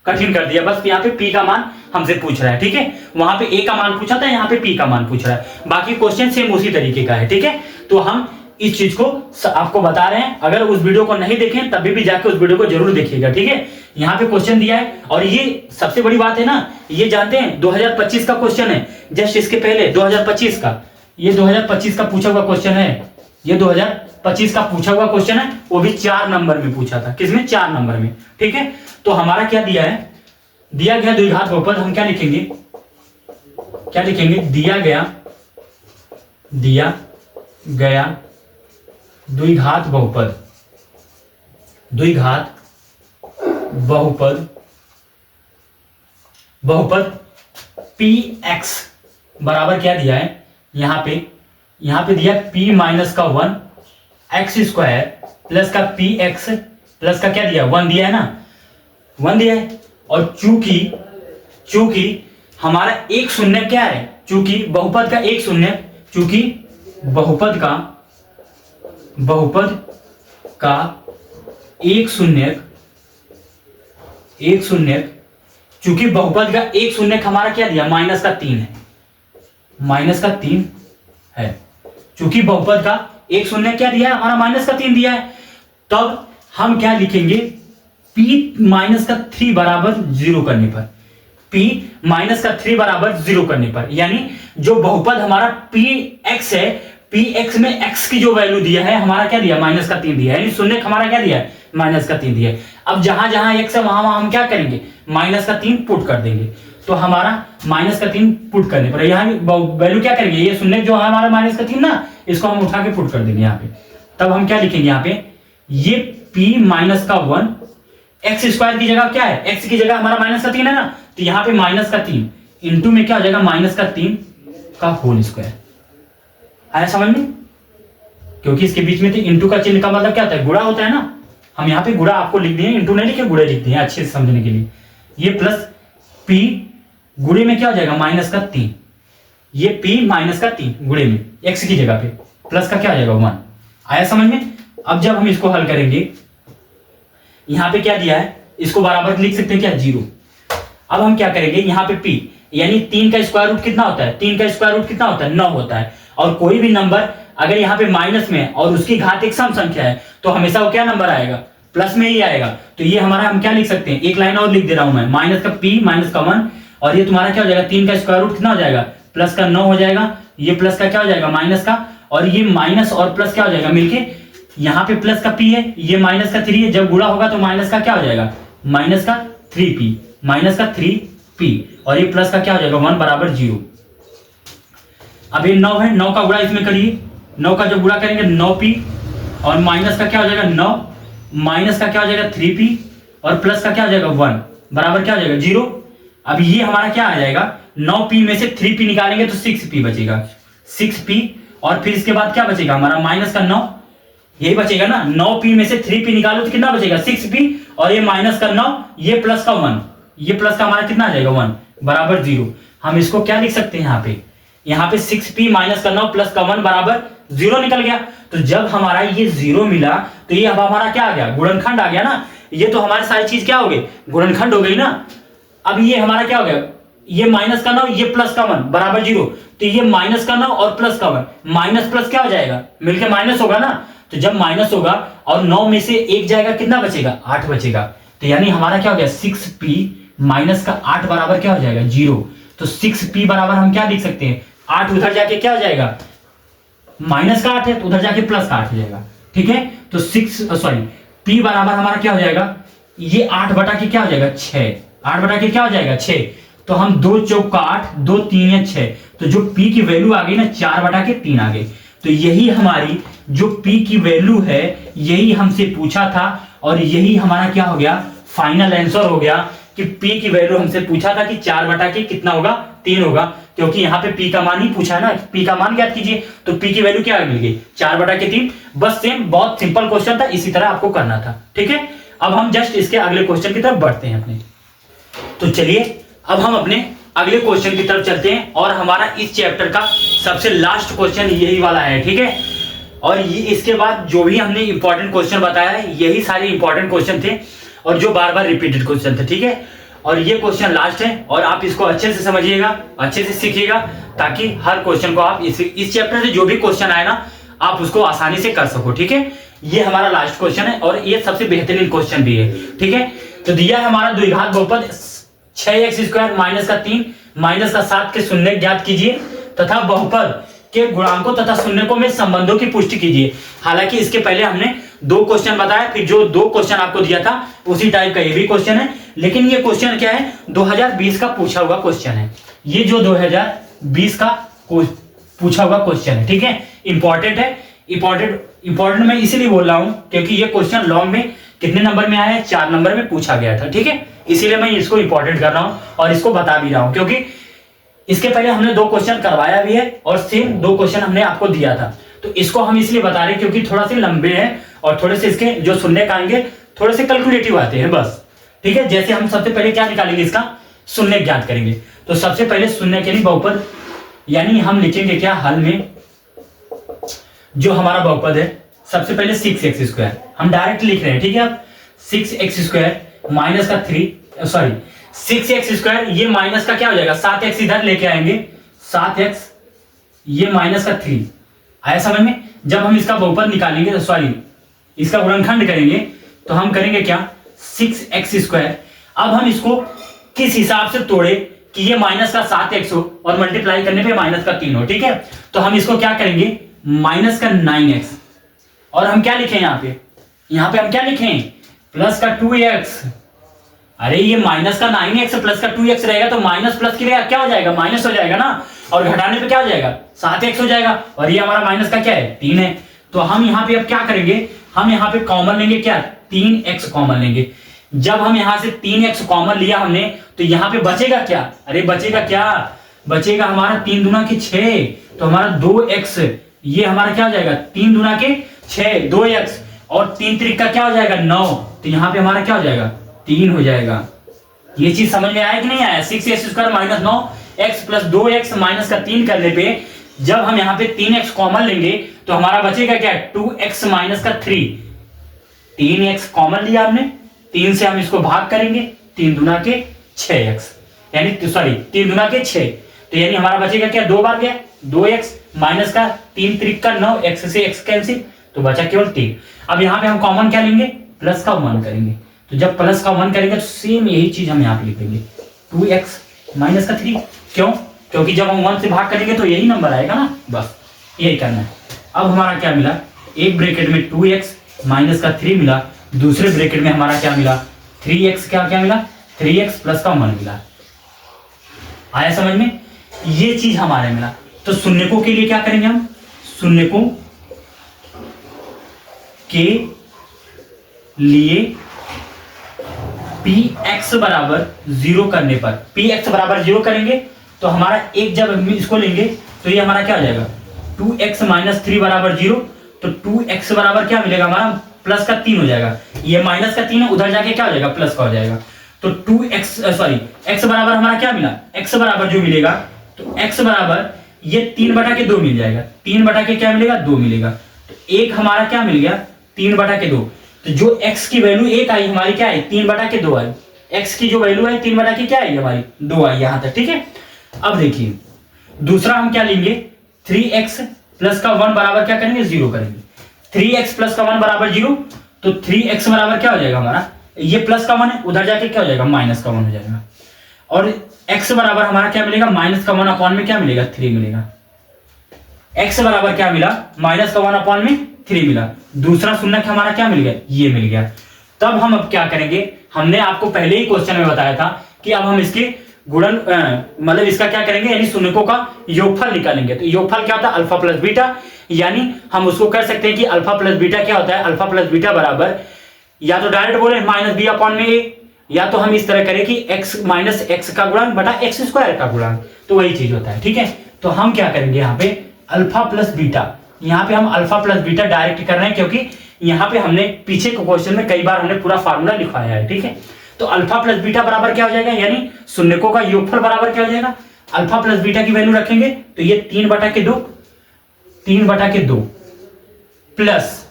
कठिन कर दिया, बस यहाँ पे p का मान हमसे पूछ रहा है, ठीक है, वहां पे a का मान पूछा था, यहाँ पे p का मान पूछ रहा है, बाकी क्वेश्चन सेम उसी तरीके का है, ठीक है। तो हम इस चीज को आपको बता रहे हैं, अगर उस वीडियो को नहीं देखें तभी भी जाके उस वीडियो को जरूर देखिएगा, ठीक है। यहाँ पे क्वेश्चन दिया है और ये सबसे बड़ी बात है ना, ये जानते हैं 2025 का क्वेश्चन है, जस्ट इसके पहले 2025 का, ये 2025 का पूछा हुआ क्वेश्चन है, ये 2025 का पूछा हुआ क्वेश्चन है, वो भी 4 नंबर में पूछा था, किसमें, 4 नंबर में, ठीक है। तो हमारा क्या दिया है, दिया गया द्विघात बहुपद, हम क्या लिखेंगे, क्या लिखेंगे, दिया गया द्विघात बहुपद, द्विघात बहुपद, बहुपद px बराबर क्या दिया है, यहां पे दिया p-1 एक्स स्क्वायर प्लस का px प्लस का क्या दिया, 1 दिया है ना, 1 दिया है। और चूंकि हमारा एक शून्य क्या है, चूंकि बहुपद का एक शून्य, चूंकि बहुपद का एक शून्य, चूंकि बहुपद का एक शून्य हमारा क्या दिया, माइनस का 3 है, माइनस का 3 है, चूंकि बहुपद का एक शून्य क्या दिया है, हमारा माइनस का 3 दिया है, तब हम क्या लिखेंगे, p-3 बराबर 0 करने पर, p-3 बराबर 0 करने पर, यानी जो बहुपद हमारा px है, px में x की जो वैल्यू दिया है, हमारा क्या दिया, माइनस का 3 दिया है, यानी शून्य हमारा क्या दिया है, माइनस का 3 दिया है। अब जहां जहां x है वहां हम क्या करेंगे, माइनस का 3 पुट कर देंगे, तो हमारा माइनस का 3 पुट करने पर यहाँ वैल्यू क्या करेंगे, ये शून्य जो है हमारा माइनस का 3 ना, इसको हम उठा के पुट कर देंगे यहाँ पे, तब हम क्या लिखेंगे यहाँ पे, ये p-1 एक्स स्क्वायर की जगह क्या है, एक्स की जगह हमारा माइनस का 3 है ना, तो यहाँ पे माइनस का 3 इंटू में क्या हो जाएगा, माइनस का 3 का होल स्क्वायर। आया समझ में, क्योंकि इसके बीच में तो इंटू का चिन्ह का मतलब क्या होता है, गुणा होता है ना, हम यहाँ पे गुणा आपको लिख दिए, इंटू नहीं लिखे, गुणे लिख दिए अच्छे से समझने के लिए। ये प्लस p गुणे में क्या हो जाएगा, माइनस का 3, ये p माइनस का 3 गुणे में x की जगह पे प्लस का क्या हो जाएगा 1। आया समझ में। अब जब हम इसको हल करेंगे, यहां पे क्या दिया है, इसको बराबर लिख सकते हैं क्या, 0। अब हम क्या करेंगे, यहाँ पे p यानी 3 का स्क्वायर रूट कितना होता है, 3 का स्क्वायर रूट कितना होता है, 9 होता है, और कोई भी नंबर अगर यहाँ पे माइनस में और उसकी घात एक सम संख्या है, तो हमेशा वो क्या नंबर आएगा, प्लस में ही आएगा। तो ये हमारा हम क्या लिख सकते हैं, एक लाइन और लिख दे रहा हूं मैं, माइनस का p माइनस का 1, और ये तुम्हारा क्या हो जाएगा, 3 का स्क्वायर रूट कितना हो जाएगा, प्लस का 9 हो जाएगा, ये प्लस का क्या हो जाएगा, माइनस का, और ये माइनस और प्लस क्या हो जाएगा मिलके, यहाँ पे प्लस का p है, ये माइनस का 3 है, जब गुणा होगा तो माइनस का क्या हो जाएगा, माइनस का 3p, माइनस का 3p, और ये प्लस का क्या हो जाएगा 1 बराबर 0। अब ये 9 है, 9 का गुणा इसमें करिए, 9 का जब गुणा करेंगे 9p, और माइनस का क्या हो जाएगा 9, माइनस का क्या हो जाएगा 3p, और प्लस का क्या हो जाएगा 1 बराबर क्या हो जाएगा 0। अब ये हमारा क्या आ जाएगा, 9p में से 3p निकालेंगे तो 6p बचेगा, 6p, और फिर इसके बाद क्या बचेगा हमारा, माइनस का 9, यही बचेगा ना, 9p में से 3p निकालो तो कितना बचेगा 6p, और ये माइनस का 9, ये प्लस का 1, ये प्लस का हमारा कितना आ जाएगा 1 बराबर 0। हम इसको क्या लिख सकते हैं, यहाँ पे 6p माइनस का 9 प्लस का 1 बराबर 0 निकल गया। तो जब हमारा ये 0 मिला तो ये अब हमारा क्या आ गया, गुणनखंड आ गया ना, ये तो हमारी सारी चीज क्या हो गई, गुणनखंड हो गई ना। अब ये हमारा क्या हो गया, ये माइनस का 9 ये प्लस का 1 बराबर 0, तो ये माइनस का 9 और प्लस का 1, माइनस प्लस क्या हो जाएगा, मिलके माइनस होगा ना। तो जब माइनस होगा और 9 में से 1 जाएगा, कितना बचेगा, 8 बचेगा। तो यानी हमारा क्या हो गया, 6p माइनस का 8 बराबर क्या हो जाएगा, 0। तो 6p बराबर हम क्या लिख सकते हैं, 8 उधर जाके क्या हो जाएगा, माइनस का 8 है तो उधर जाके प्लस का 8 हो जाएगा, ठीक है। तो p बराबर हमारा क्या हो जाएगा, ये 8 बटा के क्या हो जाएगा, 6, 8 बटा के क्या हो जाएगा, 6। तो हम 2 चौक का 8, 2 3 या 6, तो जो p की वैल्यू आ गई ना 4 बटा के 3 आ गई। तो यही हमारी जो p की वैल्यू है यही हमसे पूछा था और यही हमारा क्या हो गया, फाइनल आंसर हो गया कि p की वैल्यू हमसे पूछा था कि 4 बटा के कितना होगा, 3 होगा, क्योंकि यहाँ पे p का मान ही पूछा है ना, p का मान ज्ञात कीजिए। तो p की वैल्यू क्या मिल गई, 4 बटा के 3। बस सेम, बहुत सिंपल क्वेश्चन था, इसी तरह आपको करना था, ठीक है। अब हम जस्ट इसके अगले क्वेश्चन की तरफ बढ़ते हैं अपने। तो चलिए अब हम अपने अगले क्वेश्चन की तरफ चलते हैं और हमारा इस चैप्टर का सबसे लास्ट क्वेश्चन यही वाला है, ठीक है। और ये इसके बाद जो भी हमने इंपॉर्टेंट क्वेश्चन बताया है यही सारे इंपॉर्टेंट क्वेश्चन थे और जो बार बार रिपीटेड क्वेश्चन थे, ठीक है। और ये क्वेश्चन लास्ट है और आप इसको अच्छे से समझिएगा, अच्छे से सीखिएगा, ताकि हर क्वेश्चन को आप इस चैप्टर से जो भी क्वेश्चन आए ना आप उसको आसानी से कर सको, ठीक है। ये हमारा लास्ट क्वेश्चन है और ये सबसे बेहतरीन क्वेश्चन भी है, ठीक है। तो दिया है हमारा द्विघात बहुपद 6x² माइनस का 3 माइनस का 7 के शून्य ज्ञात कीजिए तथा बहुपद के गुणांकों तथा शून्यकों में संबंधों की पुष्टि कीजिए। हालांकि इसके पहले हमने 2 क्वेश्चन बताया, फिर जो 2 क्वेश्चन आपको दिया था उसी टाइप का ये भी क्वेश्चन है, लेकिन ये क्वेश्चन क्या है, 2020 का पूछा हुआ क्वेश्चन है। ये जो 2020 का पूछा हुआ क्वेश्चन है, ठीक है, इंपॉर्टेंट है। इंपॉर्टेंट मैं इसीलिए बोल रहा हूं क्योंकि ये क्वेश्चन लॉन्ग में कितने नंबर में आया है, 4 नंबर में पूछा गया था, ठीक है। इसीलिए मैं इसको इंपॉर्टेंट कर रहा हूं और इसको बता भी रहा हूं, क्योंकि इसके पहले हमने 2 क्वेश्चन करवाया भी है और सेम 2 क्वेश्चन हमने आपको दिया था। तो इसको हम इसलिए बता रहे हैं क्योंकि थोड़ा से लंबे हैं और थोड़े से इसके जो शून्य आएंगे थोड़े से कैलकुलेटिव आते हैं, बस, ठीक है। जैसे हम सबसे पहले क्या निकालेंगे, इसका शून्य ज्ञात करेंगे। तो सबसे पहले शून्य के लिए बहुपद, यानी हम लिखेंगे क्या, हल में जो हमारा बहुपद है सबसे पहले 6x² हम डायरेक्ट लिख रहे हैं, ठीक है। अब 6x² माइनस का 6x² ये माइनस का क्या हो जाएगा, 7x इधर लेके आएंगे, 7x ये माइनस का 3 आया समझ में। जब हम इसका बहुपद निकालेंगे इसका गुणनखंड करेंगे तो हम करेंगे क्या, 6x²। अब हम इसको किस हिसाब से तोड़े कि ये माइनस का 7x हो और मल्टीप्लाई करने पे माइनस का 3 हो, ठीक है। तो हम इसको क्या करेंगे, माइनस का 9x, और हम क्या लिखें यहाँ पे हम क्या लिखें, प्लस का 2x। अरे ये माइनस का 9x प्लस का 2x रहेगा तो माइनस प्लस की क्या हो जाएगा, माइनस हो जाएगा ना, और घटाने पे क्या हो जाएगा, 7x हो जाएगा, और ये हमारा माइनस का क्या है, 3 है। तो हम यहाँ पे अब क्या करेंगे, हम यहाँ पे कॉमन लेंगे क्या, 3x कॉमन लेंगे। जब हम यहाँ से 3x कॉमन लिया हमने तो यहाँ पे बचेगा क्या, अरे बचेगा हमारा 3 दूना के 6, तो हमारा 2x, ये हमारा क्या हो जाएगा, 3 दूना के 6 2x, और 3 त्रिक का क्या हो जाएगा 9, तो यहाँ पे हमारा क्या हो जाएगा 3 हो जाएगा। ये चीज समझ में आया कि नहीं आया, 6x² minus 9x plus 2x minus का 3 करने पे जब हम यहाँ पे 3x कॉमन लेंगे तो हमारा बचेगा क्या, 2x माइनस का 3, 3x कॉमन लिया हमने, 3 से हम इसको भाग करेंगे, 3 दूना के 6x, यानी 3 दूना के 6, तो यानी हमारा बचेगा क्या, 2 बार गया 2x माइनस का 3 त्रिक का 9, x से x कैंसिल, तो बचा केवल 3। अब यहाँ पे हम कॉमन क्या लेंगे, प्लस का 1 करेंगे। तो जब प्लस का 1 करेंगे तो सेम यही चीज हम यहाँ पे लिखेंगे, 2x माइनस का 3। क्यों, क्योंकि जब हम 1 से भाग करेंगे तो यही नंबर आएगा ना, बस यही करना है। अब हमारा क्या मिला, एक ब्रैकेट में 2x माइनस का 3 मिला, दूसरे ब्रैकेट में हमारा क्या मिला, 3x क्या मिला, 3x प्लस का 1 मिला। आया समझ में, ये चीज हमारे मिला। तो शून्यकों के लिए क्या करेंगे हम, शून्यकों के लिए px बराबर 0 करने पर, px बराबर 0 करेंगे तो हमारा एक, जब हम इसको लेंगे तो ये हमारा क्या हो जाएगा, 2x माइनस 3 बराबर 0, तो 2x बराबर क्या मिलेगा, हमारा प्लस का 3 हो जाएगा, ये माइनस का 3 है, उधर जाके क्या हो जाएगा, प्लस का हो जाएगा। तो x बराबर हमारा क्या मिला, x बराबर जो मिलेगा, तो x बराबर ये 3/2 मिल जाएगा, 3/के क्या मिलेगा, 2 मिलेगा, तो एक हमारा क्या मिल गया, 3/2। तो जो x की वैल्यू 1 आई हमारी क्या है, 3/2 आई, x की जो वैल्यू है 3 बटा की क्या आई हमारी 2 आई यहां तक, ठीक है। अब देखिए दूसरा हम क्या लेंगे, 3x प्लस का 1 बराबर क्या करेंगे 0 करेंगे। 3x प्लस का 1 बराबर 0, तो 3x बराबर क्या हो जाएगा हमारा, ये प्लस का 1 है, उधर जाके क्या हो जाएगा माइनस का 1 हो जाएगा। और x बराबर हमारा क्या मिलेगा, माइनस का 1 अपॉन में क्या मिलेगा 3 मिलेगा। x बराबर क्या मिला, माइनस का 1 अपॉन में 3 मिला। दूसरा शून्य हमारा क्या मिल गया, ये मिल गया। तब हम अब क्या करेंगे, हमने आपको पहले ही क्वेश्चन में बताया था कि अब हम इसके गुणन मतलब इसका क्या करेंगे, यानी शून्यकों का योगफल निकालेंगे। तो योगफल क्या होता है, अल्फा प्लस बीटा, यानी हम उसको कर सकते हैं कि अल्फा प्लस बीटा क्या होता है, अल्फा प्लस बीटा बराबर या तो डायरेक्ट बोले माइनस बी अपॉन में ए, या तो हम इस तरह करें कि x माइनस एक्स का गुणांक बटा एक्स स्क्वायर का गुणांक, तो वही चीज होता है, ठीक है। तो हम क्या करेंगे यहाँ पे अल्फा प्लस बीटा, यहाँ पे हम अल्फा प्लस बीटा डायरेक्ट कर रहे हैं क्योंकि यहाँ पे हमने पीछे के क्वेश्चन में कई बार हमने पूरा फार्मूला लिखवाया है, ठीक है। तो अल्फा प्लस बीटा बराबर क्या हो जाएगा, यानी शून्यकों का योगफल बराबर क्या हो जाएगा, अल्फा प्लस बीटा की वैल्यू रखेंगे तो ये 3 बटा के 2 प्लस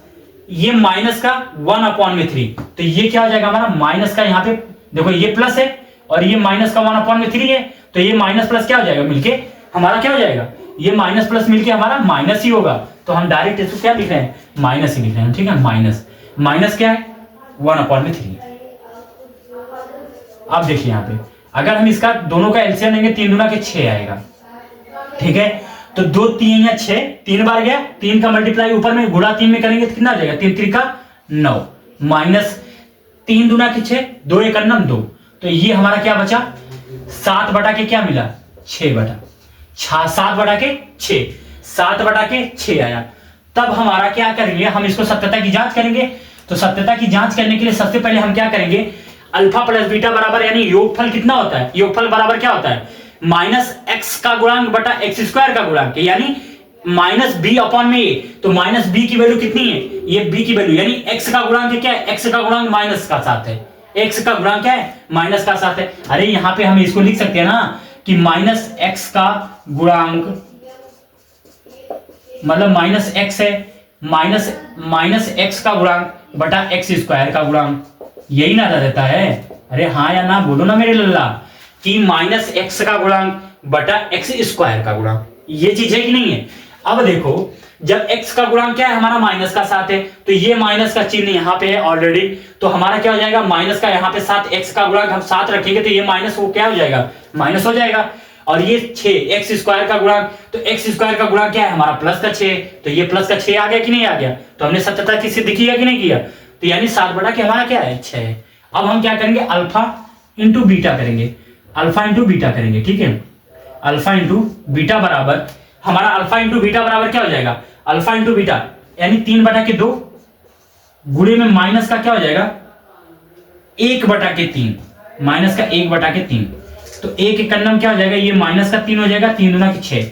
ये माइनस का 1 अपॉन में 3, तो ये क्या हो जाएगा हमारा माइनस का, यहाँ पे देखो ये प्लस है और ये माइनस का 1 अपॉन में 3 है, तो ये माइनस प्लस क्या हो जाएगा मिलके हमारा क्या हो जाएगा, ये माइनस प्लस मिलके हमारा माइनस ही होगा। तो हम डायरेक्ट इसको क्या लिख रहे हैं, माइनस ही लिख रहे हैं, ठीक है। माइनस क्या है 1 अपॉन में 3। अब देखिए यहाँ पे अगर हम इसका दोनों का एलसीएम लेंगे 3 दूना के 6 आएगा, ठीक है। तो 2 3 या 6, 3 बार गया, 3 का मल्टीप्लाई ऊपर में गुणा 3 में करेंगे तो कितना आ जाएगा, 3 3 का 9 माइनस 3 दूना के 6, 2 1 9 2, तो ये हमारा क्या बचा 7 बटा के क्या मिला 6 बटा 7 बटा के 6, 7 बटा के 6 आया। तब हमारा क्या करेंगे, हम इसको सत्यता की जांच करेंगे। तो सत्यता की जांच करने के लिए सबसे पहले हम क्या करेंगे, अल्फा प्लस बीटा बराबर यानी योगफल कितना होता है, योगफल बराबर क्या होता है माइनस एक्स का गुणांक बटा एक्स स्क्वायर का गुणांक, यानी माइनस बी अपॉन में ए। तो माइनस बी की वैल्यू कितनी है, ये बी की वैल्यू, यानी एक्स का गुणांक क्या है, एक्स का गुणांक माइनस का 7 है, एक्स का गुणांक क्या है माइनस का 7 है। अरे यहां पे हम इसको लिख सकते हैं ना कि माइनस एक्स का गुणांक मतलब माइनस एक्स है, माइनस एक्स का गुणांक बटा एक्स स्क्वायर का गुणांक, यही ना रहता है। अरे हाँ या ना बोलो ना मेरे लल्ला, कि माइनस एक्स का गुणांक बटा एक्स स्क्वायर का गुणांक, ये चीज है कि नहीं है। अब देखो जब x का गुणांक क्या है हमारा माइनस का 7 है, तो ये माइनस का चिन्ह यहाँ पे है ऑलरेडी, तो हमारा क्या हो जाएगा माइनस का यहाँ पे 7, x का गुणांक हम 7 रखेंगे तो ये माइनस वो क्या हो जाएगा माइनस हो जाएगा। और ये 6 एक्स स्क्वायर का गुणांक, तो एक्स स्क्वायर का गुणांक क्या है हमारा प्लस का 6, तो ये प्लस का 6 आ गया कि नहीं आ गया। तो हमने सत्यता की सिद्ध किया कि नहीं किया, तो यानी 7 बटा के हमारा क्या है 6 है। अब हम क्या करेंगे अल्फा इंटू बीटा करेंगे, अल्फा इंटू बीटा करेंगे, ठीक है। अल्फा इंटू बीटा बराबर हमारा अल्फा इंटू बीटा बराबर क्या हो जाएगा, अल्फा इंटू बीटा यानी 3 बटा के 2 गुणे में माइनस का क्या हो जाएगा 1 बटा के 3, माइनस का 1 बटा के 3, तो 1 एक कन्नम क्या हो जाएगा, ये माइनस का 3 हो जाएगा, 3 दूना के 6।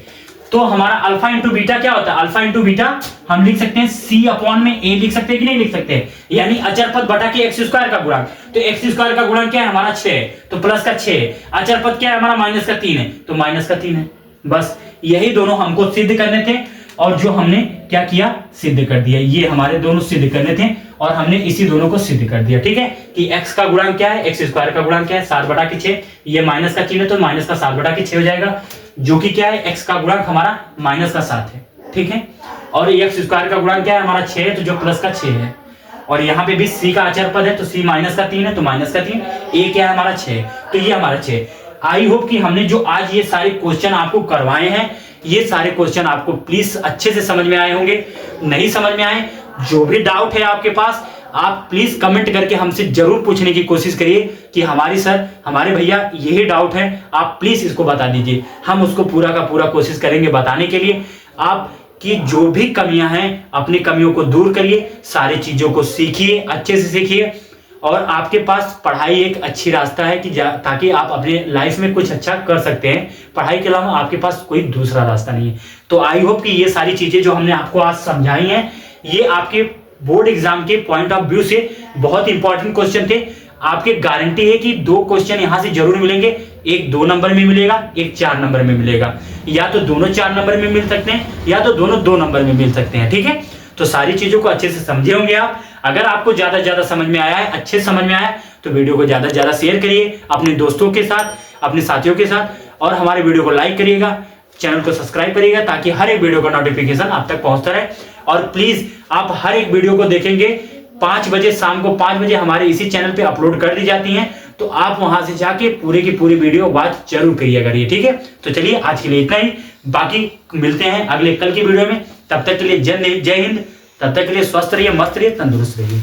तो हमारा अल्फा इंटू बीटा क्या होता है, अल्फा इंटू बीटा हम लिख सकते हैं सी अपॉन में ए, लिख सकते हैं कि नहीं लिख सकते हैं, यानी अचर पद बटा के एक्स स्क्वायर का गुणांक। तो एक्स स्क्वायर का गुणांक क्या है हमारा 6 है, तो प्लस का 6, अचर पद क्या है हमारा माइनस का 3 है, तो माइनस का 3 है। बस यही दोनों हमको सिद्ध करने थे और जो हमने क्या किया सिद्ध कर दिया, ये हमारे दोनों सिद्ध करने थे और हमने इसी दोनों को सिद्ध कर दिया, ठीक है। कि x का गुणांक क्या है, एक्स स्क्वायर का गुणांक क्या है 7 बटा के 6, ये माइनस का चिन्ह है तो माइनस का 7 बटा के 6 हो जाएगा, जो कि क्या है x का गुणांक हमारा माइनस का 7 है, ठीक है। और एक्स स्क्वायर का गुणांक क्या है हमारा 6 है, तो जो प्लस का 6 है, और यहाँ पे भी c का अचर पद है तो c माइनस का 3 है, तो माइनस का 3, a क्या है हमारा 6, तो ये हमारा 6। आई होप कि हमने जो आज ये सारे क्वेश्चन आपको करवाए हैं, ये सारे क्वेश्चन आपको प्लीज अच्छे से समझ में आए होंगे। नहीं समझ में आए, जो भी डाउट है आपके पास, आप प्लीज कमेंट करके हमसे जरूर पूछने की कोशिश करिए कि हमारी सर, हमारे भैया यही डाउट है, आप प्लीज इसको बता दीजिए, हम उसको पूरा का पूरा कोशिश करेंगे बताने के लिए। आपकी जो भी कमियां हैं अपनी कमियों को दूर करिए, सारी चीजों को सीखिए, अच्छे से सीखिए, और आपके पास पढ़ाई एक अच्छी रास्ता है कि ताकि आप अपने लाइफ में कुछ अच्छा कर सकते हैं। पढ़ाई के अलावा आपके पास कोई दूसरा रास्ता नहीं है। तो आई होप कि ये सारी चीजें जो हमने आपको आज समझाई हैं, ये आपके बोर्ड एग्जाम के पॉइंट ऑफ व्यू से बहुत इंपॉर्टेंट क्वेश्चन थे। आपकी गारंटी है कि 2 क्वेश्चन यहां से जरूर मिलेंगे, एक 2 नंबर में मिलेगा, एक 4 नंबर में मिलेगा, या तो दोनों 4 नंबर में मिल सकते हैं या तो दोनों 2 नंबर में मिल सकते हैं, ठीक है। तो सारी चीजों को अच्छे से समझे होंगे आप। अगर आपको ज्यादा समझ में आया है, अच्छे समझ में आया है, तो वीडियो को ज्यादा से ज्यादा शेयर करिए अपने दोस्तों के साथ, अपने साथियों के साथ, और हमारे वीडियो को लाइक करिएगा, चैनल को सब्सक्राइब करिएगा ताकि हर एक वीडियो का नोटिफिकेशन आप तक पहुंचता रहे। और प्लीज आप हर एक वीडियो को देखेंगे 5 बजे, शाम को 5 बजे हमारे इसी चैनल पे अपलोड कर दी जाती हैं, तो आप वहां से जाके पूरे की पूरी वीडियो वॉच जरूर करिए करिए, ठीक है। तो चलिए आज के लिए इतना ही, बाकी मिलते हैं अगले कल की वीडियो में। तब तक के लिए जय हिंद, तब तक के लिए स्वस्थ रहिए, मस्त रहिए, तंदुरुस्त रहिए।